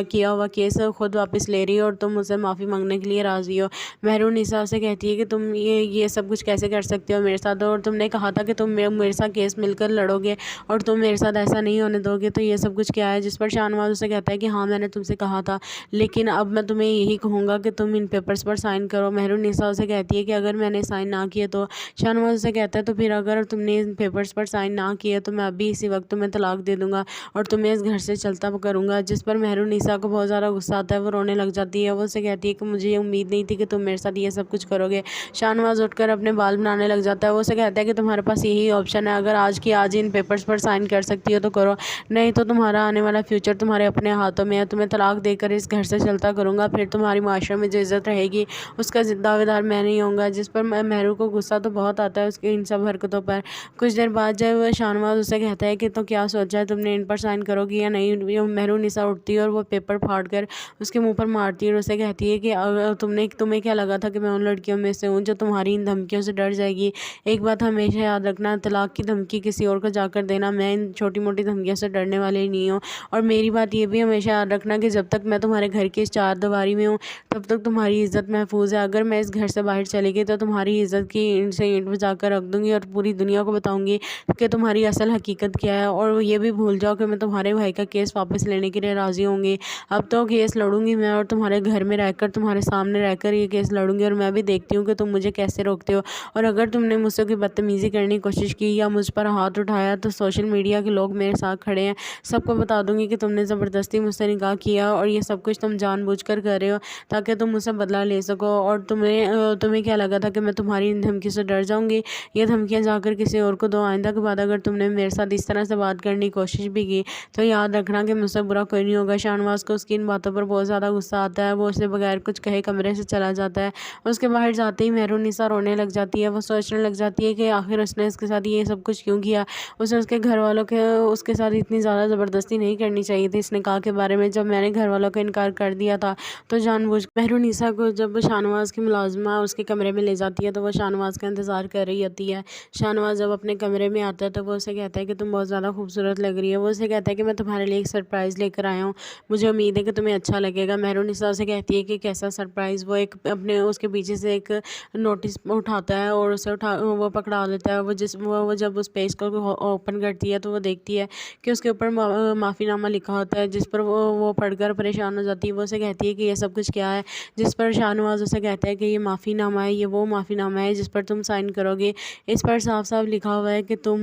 کیا ہوا کیس خود واپس لے رہی ہو اور تم مجھ سے معافی مانگنے کے لیے راضی ہو۔ مہرالنساء سے کہتی ہے کہ تم یہ سب کچھ کیسے کر سکتے ہو میرے ساتھ، اور تم نے کہا تھا کہ تم میرے ساتھ کیس مل کر لڑو گے اور تم میرے ساتھ ایسا نہیں ہونے دو گے، تو یہ سب کچھ کیا ہے؟ جس پر شاہ نواز اسے کہتا ہے کہ ہاں میں نے تم سے کہا تھا، لیکن اب میں تمہیں یہی کہوں گا کہ تم ان پیپرز پر سائن کرو۔ مہرالنساء اسے کہتی ہے کہ اگر میں نے سائن نہ کیے تو شاہ نواز اسے کہتا ہے تو پھر اگر تم نے ان پیپرز پر سائن نہ کیے تو میں ابھی اسی وقت تمہیں طلاق دے دوں گا اور تمہیں اس گھر سے چلتا کروں گا۔ جس پر مہرالنساء کو بہت زیادہ غصہ آتا ہے، وہ رونے لگ جاتی ہے۔ وہ اسے کہتی ہے کہ مجھے یہ امید نہیں تھی کہ تم میرے ساتھ یہ سب کچھ کرو گے۔ شاہ نواز اٹھ کر اپنے بال بنانے لگ جاتا ہے۔ وہ اسے کہتا ہے کہ تمہارے پاس یہی آپشن ہے، اگر آج کی آج ان پیپرز پر سائن کر سکتی ہو تو کرو، نہیں تو تمہارا آنے والا فیوچر تمہارے اپنے ہاتھوں میں ہے۔ تمہیں طلاق دے کر اس گھر سے چلتا کروں گا، پھر تمہاری معاشرے میں جو عزت رہے گی اس کا دعوے دار میں نہیں ہوں گا۔ جس پر مہرو کو غصہ تو بہت آتا ہے اس کی ان سب حرکتوں پر۔ کچھ دیر بعد جب شاہ نواز اسے کہتا ہے کہ تو کیا سوچا ہے تم نے، ان پر سائن کرو گی یا نہیں، مہرالنساء اٹھتی ہے اور وہ پیپر پھاڑ کر اس کے منہ پر مارتی ہے اور اسے کہتی ہے کہ تمہیں کیا لگا تھا کہ میں ان لڑکیوں میں سے ہوں جو تمہاری ان دھمکیوں سے ڈر جائے گی؟ ایک بات ہمیشہ یاد رکھنا، طلاق کی دھمکی کسی اور کو جا کر دینا، میں ان چھوٹی موٹی دھمکیوں سے ڈرنے والی نہیں ہوں۔ اور میری بات یہ بھی ہمیشہ یاد رکھنا کہ جب تک میں تمہارے گھر کی اس چار دیواری میں ہوں تب تک تمہاری عزت محفوظ ہے۔ اگر میں اس گھر سے باہر چلی گئی تو تمہاری عزت کی اینٹ سے اینٹ بجا کر رکھ دوں گی اور پوری دنیا کو بتاؤں گی کہ تمہاری اصل حقیقت کیا ہے، اور یہ بھی بھول جاؤ کہ میں تمہارے بھائی کا کیس واپس لینے کے لیے راضی ہوں گی۔ اب تو کیس لڑوں گی میں، اور تمہارے گھر میں رہ کر तुम्हारे सामने रहकर ये केस लड़ूंगी और मैं भी देखती हूँ कि तुम मुझे कैसे रोकते हो। और अगर तुमने मुझसे कोई बदतमीज़ी करने की कोशिश की या मुझ पर हाथ उठाया तो सोशल मीडिया के लोग मेरे साथ खड़े हैं, सबको बता दूंगी कि तुमने ज़बरदस्ती मुझसे निकाह किया और ये सब कुछ तुम जानबूझकर कर रहे हो ताकि तुम मुझसे बदला ले सको। और तुम्हें क्या लगा था कि मैं तुम्हारी इन धमकी से डर जाऊंगी? ये धमकियाँ जाकर किसी और को दो। आइंदा के बाद अगर तुमने मेरे साथ इस तरह से बात करने की कोशिश भी की तो याद रखना कि मुझसे बुरा कोई नहीं होगा। शाहनवाज को उसकी इन बातों पर बहुत ज़्यादा गुस्सा आता है। वो उसे बगैर कुछ कहे कमरे से चला जाता है। उसके बाहर जाते ही मेहरुन्निसा रोने लग जाती है। वो सोचने लग जाती है कि आखिर उसने इसके साथ ये सब कुछ क्यों किया। उसे उसके घर वालों के उसके साथ इतनी ज़्यादा ज़बरदस्ती नहीं करनी चाहिए थी इस निकाह के बारे में। जब मैंने घर वालों का इनकार कर दिया था तो जानबूझ मेहरुन्निसा को जब शाहनवाज की मुलाजिमा उसके कमरे में ले जाती है तो वो शाहनवाज का इंतज़ार कर रही होती है। शाहनवाज जब अपने कमरे में आता है तो वो उसे कहता है कि तुम बहुत ज़्यादा खूबसूरत लग रही है। वो उसे कहता है कि मैं तुम्हारे लिए एक सरप्राइज़ लेकर आया हूँ, मुझे उम्मीद है कि तुम्हें अच्छा लगेगा। मेहरुन्निसा उसे कहती है कि कैसा सरप्राइज़। वो एक अपने उसके पीछे से एक नोटिस उठाता है और उसे वो पकड़ा लेता है। वो जब उस पेज को ओपन करती है तो वो देखती है कि उसके ऊपर माफ़ीनामा लिखा होता है, जिस पर वो पढ़कर परेशान हो जाती है। वो उसे कहती है कि ये सब कुछ क्या है, जिस पर शाहनवाज उसे कहता है कि ये माफ़ीनामा है, ये वो माफ़ीनामा है जिस पर तुम साइन करोगे। इस पर साफ साफ लिखा हुआ है कि तुम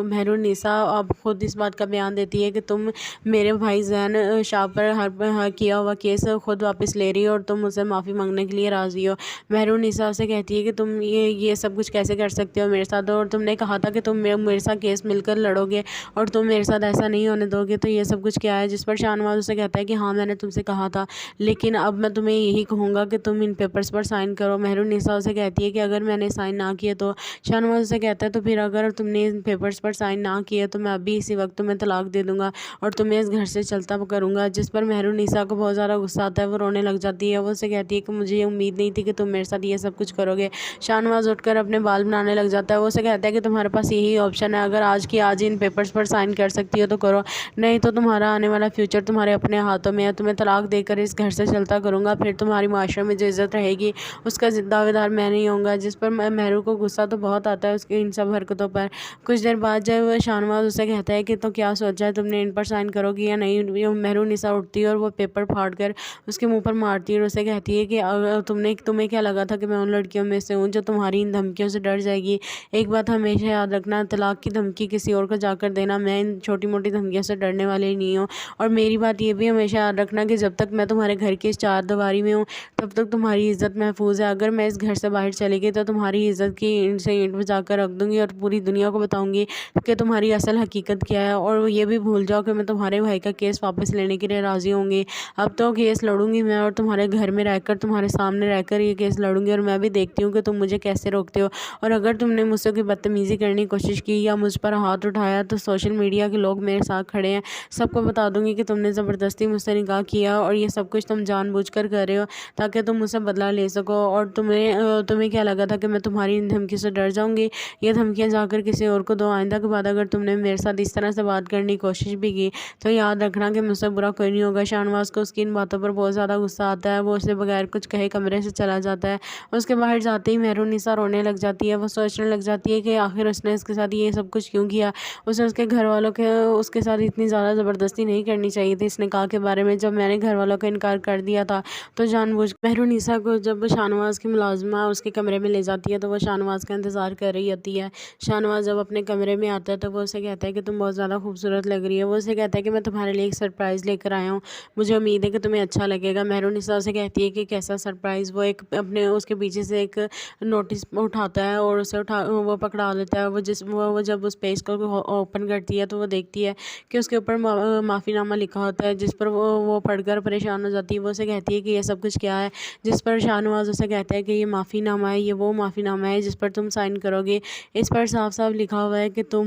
मेहरुन्निसा अब खुद इस बात का बयान देती है कि तुम मेरे भाई जैन शाह पर हर किया हुआ केस खुद वापस ले रही हो और तुम मुझसे माफ़ी मांगने के लिए राज़ी हो। मेहरुन्निसा से कहती है कि तुम ये सब कुछ कैसे कर सकते हो मेरे साथ, और तुमने कहा था कि तुम मेरे साथ केस मिलकर लड़ोगे और तुम मेरे साथ ऐसा नहीं होने दोगे, तो ये सब कुछ क्या है। जिस पर शाहनवाज उसे कहता है कि हाँ मैंने तुमसे कहा था, लेकिन अब मैं तुम्हें यही कहूँगा कि तुम इन पेपर्स पर साइन करो। मेहरुन्निसा उसे कहती है कि अगर मैंने साइन ना किए तो। शाहनवाज उसे कहता है तो फिर अगर तुमने इन पेपर्स पर साइन ना किए तो मैं अभी इसी वक्त तुम्हें तलाक दे दूंगा और तुम्हें इस घर से चलता करूँगा। जिस पर मेहरुन्निसा को बहुत ज़्यादा गुस्सा आता है, वो रोने लग जाती है। वो उसे कहती है कि मुझे ये उम्मीद नहीं थी कि तुम मेरे साथ ये सब कुछ करोगे। शाहनवाज उठकर अपने बाल बनाने लग जाता है। वो उसे कहता है कि तुम्हारे पास यही ऑप्शन है, अगर आज की आज इन पेपर्स पर साइन कर सकती हो तो करो, नहीं तो तुम्हारा आने वाला फ्यूचर तुम्हारे अपने हाथों में है। तुम्हें तलाक देकर इस घर से चलता करूँगा, फिर तुम्हारी माशरे में जो इज़्ज़त रहेगी उसका दावेदार मैं नहीं होऊंगा। जिस पर मेहरू को गुस्सा तो बहुत आता है उसकी इन सब हरकतों पर। कुछ देर बाद जब शाहनवाज उसे कहता है कि तो क्या सोचा है तुमने, इन पर साइन करोगी या नहीं। मेहरुन्निसा उठती है और वो पेपर फाड़ कर उसके मुंह पर मारती है और उसे कहती है कि तुम्हें क्या लगा था कि मैं उन लड़कियों में से हूँ जो तुम्हारी इन धमकियों से डर जाएगी। एक बात हमेशा याद रखना, तलाक की धमकी किसी और को जाकर देना, मैं इन छोटी मोटी धमकियों से डरने वाली नहीं हूँ। और मेरी बात ये भी हमेशा याद रखना कि जब तक मैं तुम्हारे घर की इस चार दीवारी में हूँ तब तक तुम्हारी इज़्ज़त महफूज है। अगर मैं इस घर से बाहर चली गई तो तुम्हारी इज़्ज़त की ईंट से ईंट बजा कर रख दूंगी और पूरी दुनिया को बताऊंगी कि तुम्हारी असल हकीकत क्या है। और ये भी भूल जाओ कि मैं तुम्हारे भाई का केस वापस लेने के लिए राज़ी होंगी। अब तो केस लड़ूंगी मैं और तुम्हारे घर में रहकर तुम्हारे सामने रहकर ये केस लड़ूंगी और मैं भी देखती हूँ कि तुम मुझे कैसे रोकते हो। और अगर तुमने मुझसे कोई बदतमीज़ी करने की कोशिश की या मुझ पर हाथ उठाया तो सोशल मीडिया के लोग मेरे साथ खड़े हैं, सबको बता दूंगी कि तुमने ज़बरदस्ती मुझसे निकाह किया और ये सब कुछ तुम जानबूझकर कर रहे हो ताकि तुम मुझसे बदला ले सको। और तुम्हें क्या लगा था कि मैं तुम्हारी इन धमकी से डर जाऊंगी। ये धमकियाँ जाकर किसी और को दो। आइंदा के बाद अगर तुमने मेरे साथ इस तरह से बात करने की कोशिश भी की तो याद रखना कि मुझसे बुरा कोई नहीं होगा। शाहनवाज को उसकी इन बातों पर बहुत ज़्यादा गुस्सा आता है। वो उसे बगैर कुछ कहे कमरे से चला जाता है। उसके बाहर जाते ही मेहरुन्निसा रोने लग जाती है। वो सोचने लग जाती है कि आखिर उसने इसके साथ ये सब कुछ क्यों किया। उसे उसके घर वालों के उसके साथ इतनी ज़्यादा ज़बरदस्ती नहीं करनी चाहिए थी इस निकाह के बारे में। जब मैंने घर वालों का इनकार कर दिया था तो जानबूझ मेहरुन्निसा को जब शाहनवाज की मुलाजिमा उसके कमरे में ले जाती है तो वो शाहनवाज का इंतज़ार कर रही होती है। शाहनवाज जब अपने कमरे में आता है तो वो उसे कहता है कि तुम बहुत ज़्यादा खूबसूरत लग रही है। वो उसे कहता है कि मैं तुम्हारे लिए एक सरप्राइज़ लेकर आया हूँ, मुझे उम्मीद है कि तुम्हें अच्छा लगेगा। मेहरुन्निसा उसे कहती है कि कैसा सरप्राइज़। वो एक अपने उसके पीछे से एक नोटिस उठाता है और उसे वो पकड़ा लेता है। वो जब उस पेज को ओपन करती है तो वो देखती है कि उसके ऊपर माफ़ीनामा लिखा होता है, जिस पर वो पढ़कर परेशान हो जाती है। वो उसे कहती है कि ये सब कुछ क्या है, जिस पर शाहनवाज उसे कहता है कि ये माफ़ीनामा है, ये वो माफ़ीनामा है जिस पर तुम साइन करोगे। इस पर साफ साफ लिखा हुआ है कि तुम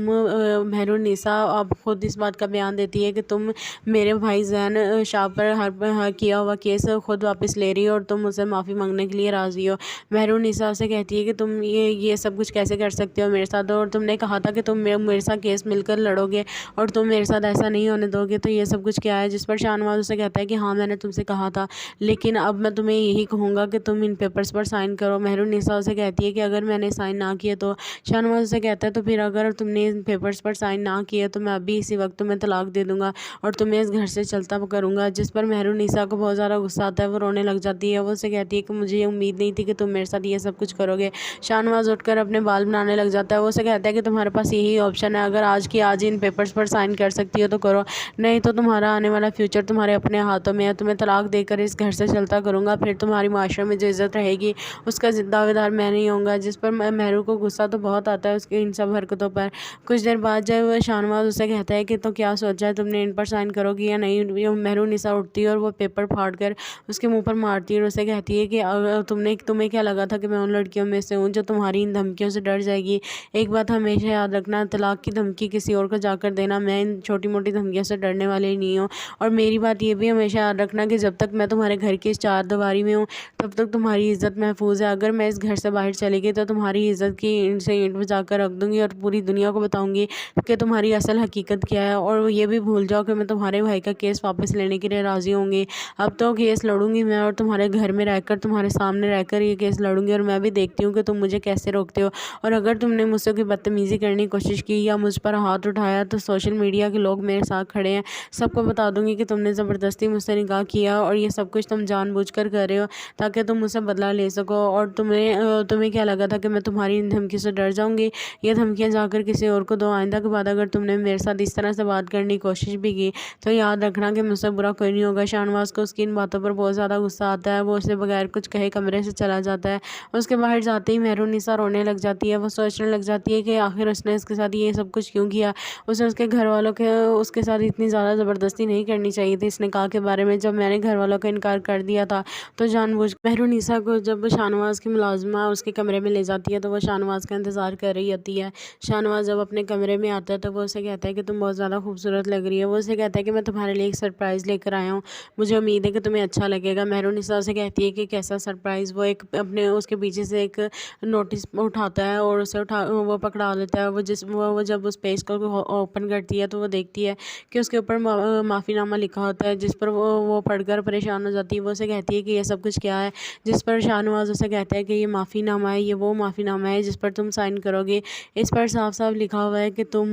मेहरुन्निसा अब खुद इस बात का बयान देती है कि तुम मेरे भाई जैन शाह पर हर किया हुआ केस खुद वापस ले रही हो और तुम मुझसे माफ़ी मांगने के लिए राज़ी हो। मेहरुन्निसा से कहती है कि तुम ये सब कुछ कैसे कर सकते हो मेरे साथ, और तुमने कहा था कि तुम मेरे साथ केस मिलकर लड़ोगे और तुम मेरे साथ ऐसा नहीं होने दोगे, तो ये सब कुछ क्या है। जिस पर शाहनवाज उसे कहता है कि हाँ मैंने तुमसे कहा था, लेकिन अब मैं तुम्हें यही कहूँगा कि तुम इन पेपर्स पर साइन करो। मेहरुन्निसा उसे कहती है कि अगर मैंने साइन ना किए तो। शाहनवाज उसे कहता है तो फिर अगर तुमने इन पेपर्स पर साइन ना किए तो मैं अभी इसी वक्त तुम्हें तलाक दे दूंगा और तुम्हें इस घर से चलता करूँगा। जिस पर मेहरुन्निसा को बहुत ज़्यादा गुस्सा आता है, वो रोने लग जाती है। वो उससे कहती है कि मुझे ये उम्मीद नहीं थी कि तुम मेरे साथ ये सब कुछ करोगे। शाहनवाज उठकर अपने बाल बनाने लग जाता है। वो उसे कहता है कि तुम्हारे पास यही ऑप्शन है, अगर आज की आज इन पेपर्स पर साइन कर सकती हो तो करो, नहीं तो तुम्हारा आने वाला फ्यूचर तुम्हारे अपने हाथों में है। तुम्हें तलाक देकर इस घर से चलता करूँगा, फिर तुम्हारी माशरे में जो इज़्ज़त रहेगी उसका दावेदार मैं नहीं होऊंगा। जिस पर मेहरू को गुस्सा तो बहुत आता है उसकी इन सब हरकतों पर। कुछ देर बाद जब शाहनवाज उसे कहता है कि तो क्या सोचा है तुमने, इन पर साइन करोगी या नहीं, मेहरुनिसा उठती है और वो पेपर फाड़ कर उसके मुंह पर मारती है और उसे कहती है कि अगर तुम्हें क्या लगा था कि मैं उन लड़कियों में से हूँ जो तुम्हारी इन धमकियों से डर जाएगी। एक बात हमेशा याद रखना, तलाक की धमकी किसी और को जाकर देना, मैं इन छोटी मोटी धमकियों से डरने वाली ही नहीं हूँ। और मेरी बात ये भी हमेशा याद रखना कि जब तक मैं तुम्हारे घर की इस चार दीवारी में हूँ तब तक तुम्हारी इज्जत महफूज है। अगर मैं इस घर से बाहर चली गई तो तुम्हारी इज्जत की ईंट से ईंट बजा कर रख दूंगी और पूरी दुनिया को बताऊंगी कि तुम्हारी असल हकीकत क्या है। और ये भी भूल जाओ कि मैं तुम्हारे भाई का केस वापस लेने के लिए राज़ी होंगी। अब तो केस लड़ूंगी मैं और तुम्हारे घर में रहकर तुम्हारे सामने रहकर ये केस लड़ूंगी, और मैं भी देखती हूँ कि तुम मुझे कैसे रोकते हो। और अगर तुमने मुझसे कोई बदतमीज़ी करने की कोशिश की या मुझ पर हाथ उठाया तो सोशल मीडिया के लोग मेरे साथ खड़े हैं, सबको बता दूंगी कि तुमने ज़बरदस्ती मुझसे निकाह किया और ये सब कुछ तुम जानबूझकर कर रहे हो ताकि तुम मुझसे बदला ले सको। और तुम्हें क्या लगा था कि मैं तुम्हारी इन धमकी से डर जाऊंगी? ये धमकियाँ जाकर किसी और को दो। आइंदा के बाद अगर तुमने मेरे साथ इस तरह से बात करने की कोशिश भी की तो याद रखना कि मुझसे बुरा कोई नहीं होगा। शाहनवाज को उसकी इन बातों पर बहुत ज़्यादा गुस्सा आता है। वो उसे बगैर कुछ कहे कमरे से चला जाता है। उसके बाहर जाते ही मेहरुनिसा रोने लग जाती है। वो सोचने लग जाती है कि आखिर उसने इसके साथ ये सब कुछ क्यों किया। उसे उसके घर वालों के उसके साथ इतनी ज़्यादा ज़बरदस्ती नहीं करनी चाहिए थी इस निकाह के बारे में। जब मैंने घर वालों का इनकार कर दिया था तो जानबूझ मेहरुनिसा को जब शाहनवाज की मुलाजिमा उसके कमरे में ले जाती है तो वो शाहनवाज का इंतज़ार कर रही होती है। शाहनवाज जब अपने कमरे में आता है तो वो उसे कहता है कि तुम बहुत ज़्यादा खूबसूरत लग रही है। वो उसे कहता है कि मैं तुम्हारे लिए एक सरप्राइज़ लेकर आया हूँ, मुझे उम्मीद है कि तुम्हें अच्छा लगेगा। मेहरुनिसा उसे कहती है कि कैसा सरप्राइज़। वो एक अपने उसके पीछे से एक नोटिस उठाता है और उसे वो पकड़ा लेता है। वो जब उस पेज को ओपन करती है तो वो देखती है कि उसके ऊपर माफ़ीनामा लिखा होता है, जिस पर वो पढ़कर परेशान हो जाती है। वो उसे कहती है कि ये सब कुछ क्या है, जिस पर शाहनवाज उसे कहता है कि ये माफ़ीनामा है, ये वो माफ़ीनामा है जिस पर तुम साइन करोगे। इस पर साफ साफ लिखा हुआ है कि तुम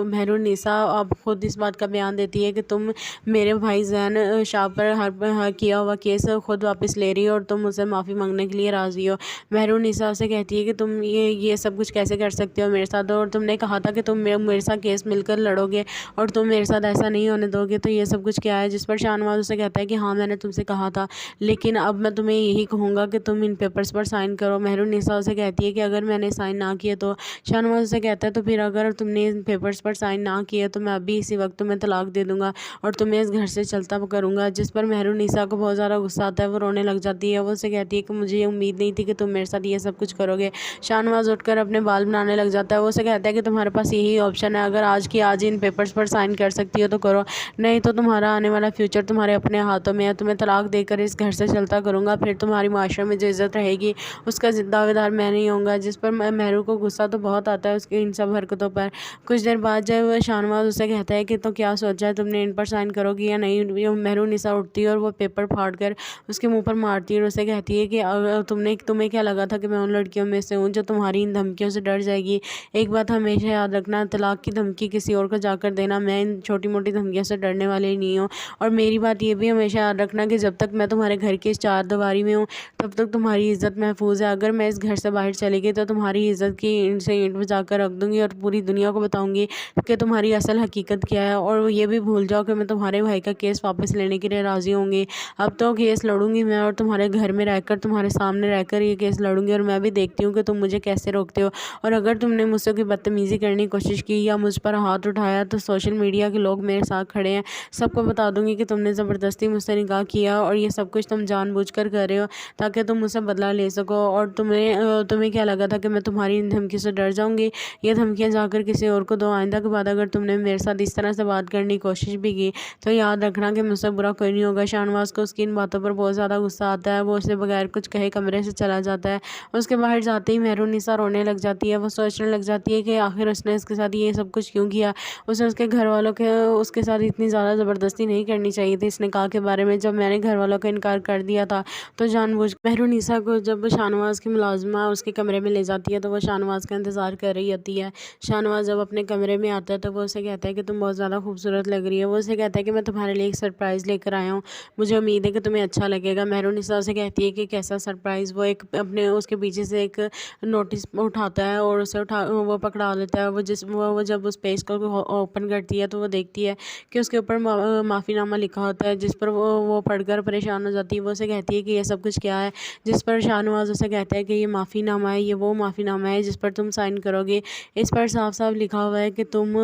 मेहरुनिसा अब खुद इस बात का बयान देती है कि तुम मेरे भाई जैन शाह पर हर किया हुआ केस खुद वापस ले रही हो और तुम मुझसे माफ़ी मांगने के लिए राज़ी हो। मेहरुनिसा उसे कहती है कि तुम ये सब कुछ कैसे कर सकते हो मेरे साथ, और तुमने कहा था कि तुम मेरे साथ केस मिलकर लड़ोगे और तुम मेरे साथ ऐसा नहीं होने दोगे, तो ये सब कुछ क्या है। जिस पर शाहनवाज उसे कहता है कि हाँ मैंने तुमसे कहा था, लेकिन अब मैं तुम्हें यही कहूँगा कि तुम इन पेपर्स पर साइन करो। मेहरुनिसा उसे कहती है कि अगर मैंने साइन ना किए तो। शाहनवाज उसे कहता है तो फिर अगर तुमने इन पेपर्स पर साइन ना किए तो मैं अभी इसी वक्त तुम्हें तलाक दे दूंगा और तुम्हें इस घर से चलता करूँगा। जिस पर मेहरुनिसा को बहुत ज़्यादा गुस्सा आता है, वो रोने लग जाती है। वो उसे कहती है कि मुझे ये उम्मीद नहीं थी कि तुम मेरे साथ ये सब कुछ करोगे। शाहनवाज उठकर अपने बाल बनाने लग जाता है। वो उसे कहता है कि तुम्हारे पास यही ऑप्शन है, अगर आज की आज इन पेपर्स पर साइन कर सकती हो तो करो, नहीं तो तुम्हारा आने वाला फ्यूचर तुम्हारे अपने हाथों में है। तुम्हें तलाक देकर इस घर से चलता करूँगा, फिर तुम्हारी माशरे में जो इज़्ज़त रहेगी उसका दावेदार मैं नहीं होऊंगा। जिस पर मेहरू को गुस्सा तो बहुत आता है उसकी इन सब हरकतों पर। कुछ देर बाद जब शाहनवाज उसे कहता है कि तो क्या सोचा है तुमने, इन पर साइन करोगी या नहीं, मेहरुनिसा उठती है और वो पेपर फाड़ कर उसके मुंह पर मारती है और उसे कहती है कि अगर तुम्हें क्या लगा था कि मैं उन लड़कियों में से हूँ जो तुम्हारी इन धमकियों से डर जाएगी। एक बात हमेशा याद रखना, तलाक की धमकी किसी और को जाकर देना, मैं इन छोटी मोटी धमकियों से डरने वाली ही नहीं हूँ। और मेरी बात ये भी हमेशा याद रखना कि जब तक मैं तुम्हारे घर की इस चार दीवारी में हूँ तब तक तुम्हारी इज्जत महफूज है। अगर मैं इस घर से बाहर चली गई तो तुम्हारी इज्जत की ईंट से ईंट बजा कर रख दूंगी और पूरी दुनिया को बताऊंगी कि तुम्हारी असल हकीकत क्या है। और ये भी भूल जाओ कि मैं तुम्हारे भाई का केस वापस लेने के लिए राज़ी होंगी। अब तो केस लड़ूंगी मैं और तुम्हारे घर में रहकर तुम्हारे सामने रहकर ये केस लड़ूंगी, और मैं भी देखती हूँ कि तुम मुझे कैसे रोकते हो। और अगर तुमने मुझसे कोई बदतमीज़ी करने की कोशिश की या मुझ पर हाथ उठाया तो सोशल मीडिया के लोग मेरे साथ खड़े हैं, सबको बता दूंगी कि तुमने ज़बरदस्ती मुझसे निकाह किया और ये सब कुछ तुम जानबूझकर कर रहे हो ताकि तुम मुझसे बदला ले सको। और तुम्हें क्या लगा था कि मैं तुम्हारी इन धमकी से डर जाऊंगी? ये धमकियाँ जाकर किसी और को दो। आइंदा के बाद अगर तुमने मेरे साथ इस तरह से बात करने की कोशिश भी की तो याद रखना कि मुझसे बुरा कोई नहीं होगा। शाहनवाज को उसकी इन बातों पर बहुत ज़्यादा गुस्सा आता है। वो उसे बगैर कुछ कहे कमरे से चला जाता है। उसके बाहर जाते ही मेहरुनिसा रोने लग जाती है। वो सोचने लग जाती है कि आखिर उसने इसके साथ ये सब कुछ क्यों किया। उसे उसके घर वालों के उसके साथ इतनी ज़्यादा ज़बरदस्ती नहीं करनी चाहिए थी इस निकाह के बारे में। जब मैंने घर वालों का इनकार कर दिया था तो जानबूझ मेहरुनिसा को जब शाहनवाज की मुलाजिमा उसके कमरे में ले जाती है तो वो शाहनवाज का इंतज़ार कर रही होती है। शाहनवाज जब अपने कमरे में आता है तो वो उसे कहता है कि तुम बहुत ज़्यादा खूबसूरत लग रही है। वो उसे कहता है कि मैं तुम्हारे लिए एक सरप्राइज़ लेकर आया हूँ, मुझे उम्मीद है कि تمہیں اچھا لگے گا۔ مہرالنساء سے کہتی ہے کہ کیسا سرپرائز۔ وہ ایک اپنے اس کے پیچھے سے ایک نوٹس اٹھاتا ہے اور اسے وہ پکڑا لیتا ہے۔ وہ جب اس پیج کو اوپن کرتی ہے تو وہ دیکھتی ہے کہ اس کے اوپر معافی نامہ لکھا ہوتا ہے، جس پر وہ پڑھ کر پریشان ہو جاتی ہے۔ وہ اسے کہتی ہے کہ یہ سب کچھ کیا ہے، جس پر شاہ نواز اسے کہتا ہے کہ یہ معافی نامہ ہے، یہ وہ معافی نامہ ہے جس پر تم سائن کرو گے۔ اس پر صاف صاف لکھا ہوا ہے کہ تم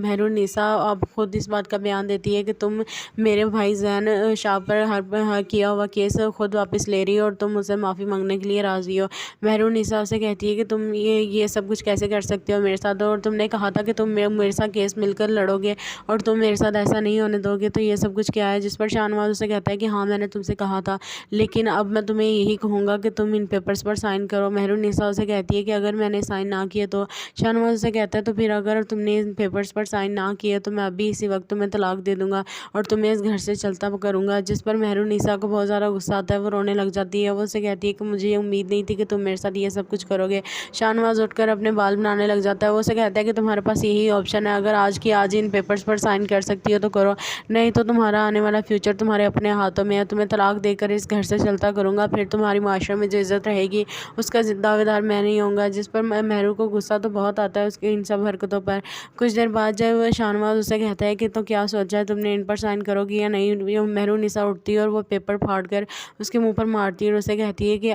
مہرالنساء اب خود اس بات کا بیان دیتی ہے کہ تم میرے بھائی زین شاہ پر کیا ہوا کیس خود واپس لے رہی ہو اور تم مجھ سے معافی مانگنے کے لیے راضی ہو۔ مہرالنساء سے کہتی ہے کہ تم یہ سب کچھ کیسے کر سکتے ہو میرے ساتھ، اور تم نے کہا تھا کہ تم میرے ساتھ کیس مل کر لڑو گے اور تم میرے ساتھ ایسا نہیں ہونے دو گے، تو یہ سب کچھ کیا ہے؟ جس پر شاہ نواز اسے کہتا ہے کہ ہاں میں نے تم سے کہا تھا، لیکن اب میں تمہیں یہی کہوں گا کہ تم ان پیپرز پر سائن کرو۔ مہرالنساء اسے کہتی ہے کہ اگر میں نے سائن نہ کیے تو شاہ نواز اسے کہتا ہے تو پھر اگر تم نے ان پیپرز پر سائن نہ کیے تو میں ابھی اسی وقت تمہیں طلاق دے دوں گا اور تمہیں اس گھر سے چلتا کروں گا۔ جس پر مہرالنساء کو بہت زیادہ غصہ آتا ہے، وہ رونے لگ جاتی ہے۔ وہ اسے کہتی ہے کہ مجھے یہ امید نہیں تھی کہ تم میرے ساتھ یہ سب کچھ کرو گے۔ شاہ نواز اٹھ کر اپنے بال بنانے لگ جاتا ہے۔ وہ اسے کہتا ہے کہ تمہارے پاس یہی آپشن ہے، اگر آج کی آج ان پیپرز پر سائن کر سکتی ہو تو کرو، نہیں تو تمہارا آنے والا فیوچر تمہارے اپنے ہاتھوں میں ہے۔ تمہیں طلاق دے کر اس گھر سے چلتا کروں گا، پھر تمہاری معاشرے میں جو عزت رہے گی اس کا دعوے دار میں نہیں ہوں گا۔ جس پر مہرو کو غصہ تو بہت آتا ہے اس کی ان سب حرکتوں پر۔ کچھ دیر بعد جب شاہ نواز اسے کہتا ہے کہ تو کیا سوچا ہے تم نے، ان پر سائن کرو گی یا نہیں، مہرالنساء اٹھتی ہے اور وہ پیپر پھاڑ کر اس کے منہ پر مارتی ہے اور اسے کہتی ہے کہ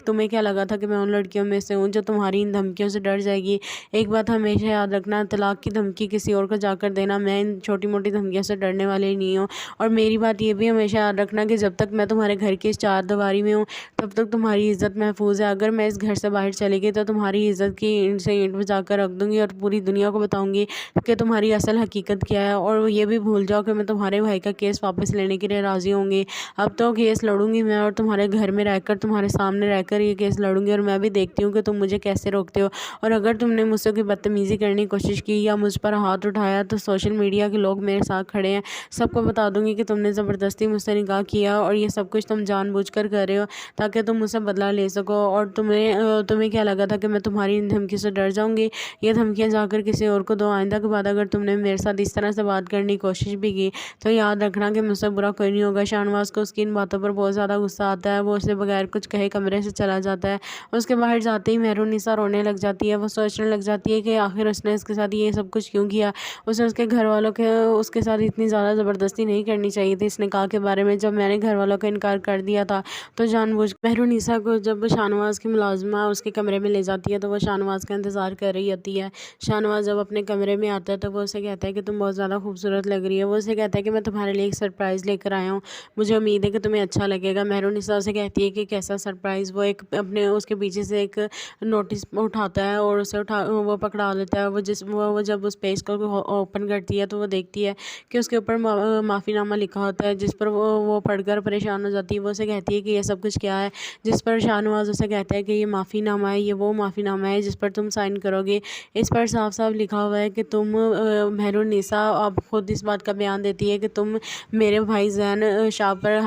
تمہیں کیا لگا تھا کہ میں ان لڑکیوں میں سے ہوں جو تمہاری ان دھمکیوں سے ڈر جائے گی؟ ایک بات ہمیشہ یاد رکھنا، طلاق کی دھمکی کسی اور کو جا کر دینا، میں ان چھوٹی موٹی دھمکیوں سے ڈرنے والی نہیں ہوں۔ اور میری بات یہ بھی ہمیشہ یاد رکھنا کہ جب تک میں تمہارے گھر کی اس چار دیواری میں ہوں تب تک تمہاری عزت محفوظ ہے۔ اگر میں اس گھر سے باہر چلی گئی تو تمہاری عزت کی اینٹ سے اینٹ بجا کر رکھ دوں گی اور پوری دنیا کو بتاؤں گی کہ تمہاری اصل حقیقت کیا ہے، اور یہ بھی بھول جاؤ کہ میں تمہارے بھائی کا کیس واپس لینے کے لیے راضی ہوں گی۔ اب تو کیس لڑوں گی میں، اور تمہارے گھر میں رہ کر تمہارے سامنے رہ کر یہ کیس لڑوں گی، اور میں بھی دیکھتی ہوں کہ تم مجھے کیسے روکتے ہو، اور اگر تم نے مجھ سے کوئی بدتمیزی کرنے کی کوشش کی یا مجھ پر ہاتھ اٹھایا تو سوشل میڈیا کے لوگ میرے ساتھ کھڑے ہیں، سب کو بتا دوں گی کہ تم نے زبردستی مجھ سے نکاح کیا اور یہ سب کچھ تم جان بوجھ کر کر رہے ہو تاکہ تم مجھ سے بدلہ لے سکو۔ اور تمہیں کیا لگا تھا کہ میں تمہاری ان دھمکی سے ڈر جاؤں گی؟ یہ دھمکیاں جا کر کسی اور کو دو۔ آئندہ کے بعد اگر تم نے میرے ساتھ اس طرح سے بات کرنے کی کوشش بھی کی تو یاد رکھنا کہ مجھ سے برا کوئی نہیں ہوگا۔ شاہ نواز کو اس کی ان باتوں پر بہت زیادہ غصہ آتا ہے۔ وہ اسے بغیر کچھ کہے کمرے سے چلا جاتا ہے۔ اس کے باہر جاتے ہی مہرالنساء رونے لگ جاتی ہے۔ وہ سوچنے لگ جاتی ہے کہ آخر اس نے اس کے ساتھ یہ سب کچھ کیوں کیا، اسے اس کے گھر والوں کے اس کے ساتھ اتنی زیادہ زبردستی نہیں کرنی چاہیے تھی اس نکاح کے بارے میں۔ جب میں نے گھر والوں کا انکار کر دیا تھا تو جان بوجھ مہرالنساء کو جب شاہ نواز کی ملازمہ اس کے کمرے میں لے جاتی ہے تو وہ شاہ نواز کا انتظار کر رہی ہوتی ہے۔ شاہ نواز جب اپنے کمرے میں آتا ہے تو وہ اسے کہتا ہے کہ تم بہت زیادہ خوبصورت لگ رہی ہے۔ وہ اسے کہتا ہے کہ میں تمہارے لیے ایک سرپرائز لے کر آیا ہوں، مجھے امید ہے کہ تمہیں اچھا لگے گا۔ مہرالنساء سے کہتی ہے کہ کیسا سرپرائز۔ وہ ایک اپنے اس کے پیچھے سے ایک نوٹس اٹھاتا ہے اور اسے وہ پکڑا لیتا ہے۔ وہ جب اس پیج کو اوپن کرتی ہے تو وہ دیکھتی ہے کہ اس کے اوپر معافی نامہ لکھا ہوتا ہے، جس پر وہ پڑھ کر پریشان ہو جاتی ہے۔ وہ اسے کہتی ہے کہ یہ سب کچھ کیا ہے، جس پر شاہ نواز اسے کہتا ہے کہ یہ معافی نامہ ہے، یہ وہ معافی نامہ ہے جس پر تم سائن کرو گے۔ اس پر صاف صاف لکھا ہوا ہے کہ تم مہرالنساء اب خود اس بات کا بیان دیتی ہے کہ تم میرے بھائی زین شاہ پر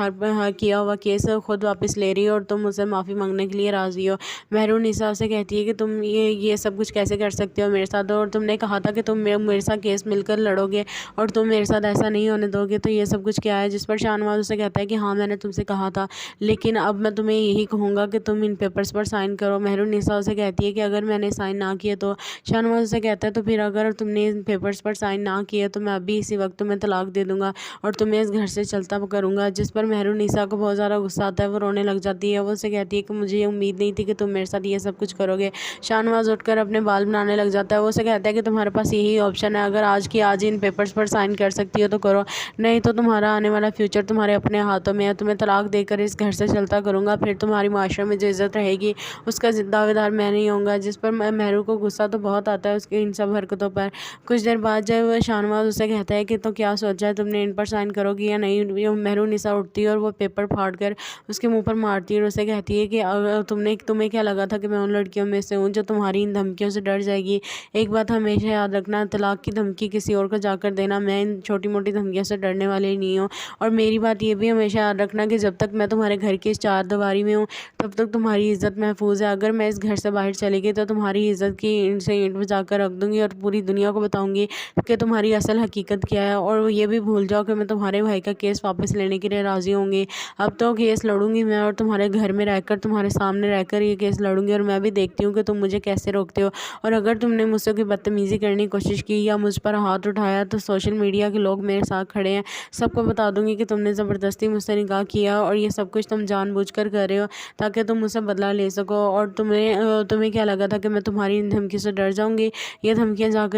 کیا ہوا کیس خود واپس لے رہی ہو اور تم مجھ سے معافی مانگنے کے لیے راضی ہو۔ مہرالنساء سے کہتی ہے کہ تم یہ سب کچھ کیسے کر سکتے ہو میرے ساتھ، اور تم نے کہا تھا کہ تم میرے ساتھ کیس مل کر لڑو گے اور تم میرے ساتھ ایسا نہیں ہونے دو گے، تو یہ سب کچھ کیا ہے؟ جس پر شاہ نواز اسے کہتا ہے کہ ہاں میں نے تم سے کہا تھا، لیکن اب میں تمہیں یہی کہوں گا کہ تم ان پیپرز پر سائن کرو۔ مہرالنساء اسے کہتی ہے کہ اگر میں نے سائن نہ کیے تو شاہ نواز اسے کہتا ہے تو پھر اگر تم نے ان پیپرز پر سائن نہ کیے تو میں ابھی اسی وقت تمہیں طلاق دے دوں گا اور تمہیں اس گھر سے چلتا کروں گا۔ جس پر مہرالنساء کو بہت زیادہ غصہ آتا ہے، وہ رونے لگ جاتی ہے۔ وہ اسے کہتی ہے کہ مجھے یہ امید نہیں تھی کہ تم میرے ساتھ یہ سب کچھ کرو گے۔ شاہ نواز اٹھ کر اپنے بال بنانے لگ جاتا ہے۔ وہ اسے کہتا ہے کہ تمہارے پاس یہی آپشن ہے، اگر آج کی آج ان پیپرز پر سائن کر سکتی ہو تو کرو، نہیں تو تمہارا آنے والا فیوچر تمہارے اپنے ہاتھوں میں ہے۔ تمہیں طلاق دے کر اس گھر سے چلتا کروں گا، پھر تمہاری معاشرے میں جو عزت رہے گی اس کا دعوے دار میں نہیں ہوں گا۔ جس پر مہرو کو غصہ تو بہت آتا ہے اس کی ان سب حرکتوں پر۔ کچھ دیر بعد جب شاہ نواز اسے کہتا ہے کہ تو کیا سوچا ہے تم نے، ان پر سائن کرو گی یا نہیں، مہرالنساء اٹھتی ہے اور وہ پیپر پھاڑ کر اس کے منہ پر مارتی ہے اور اسے کہتی ہے کہ تمہیں کیا لگا تھا کہ میں ان لڑکیوں میں سے ہوں جو تمہاری ان دھمکیوں سے ڈر جائے گی؟ ایک بات ہمیشہ یاد رکھنا، طلاق کی دھمکی کسی اور کو جا کر دینا، میں ان چھوٹی موٹی دھمکیوں سے ڈرنے والی نہیں ہوں۔ اور میری بات یہ بھی ہمیشہ یاد رکھنا کہ جب تک میں تمہارے گھر کی اس چار دیواری میں ہوں تب تک تمہاری عزت محفوظ ہے۔ اگر میں اس گھر سے باہر چلی گئی تو تمہاری عزت کی اینٹ سے اینٹ بجا کر رکھ دوں گی اور پوری دنیا کو بتاؤں گی کہ تمہاری اصل حقیقت کیا ہے، اور یہ بھی بھول جاؤ کہ میں تمہارے بھائی کا کیس واپس لینے کرنے کے لیے راضی ہوں گی۔ اب تو کیس لڑوں گی میں اور تمہارے گھر میں رہ کر تمہارے سامنے رہ کر یہ کیس لڑوں گی، اور میں بھی دیکھتی ہوں کہ تم مجھے کیسے روکتے ہو، اور اگر تم نے مجھ سے کوئی بدتمیزی کرنے کی کوشش کی یا مجھ پر ہاتھ اٹھایا تو سوشل میڈیا کے لوگ میرے ساتھ کھڑے ہیں، سب کو بتا دوں گی کہ تم نے زبردستی مجھ سے نکاح کیا اور یہ سب کچھ تم جان بوجھ کر رہے ہو تاکہ تم مجھ سے بدلہ لے سکو۔ اور تمہیں کیا لگا تھا کہ میں تمہاری ان دھمکی سے ڈر جاؤں گی؟ یہ دھمکیاں جا کر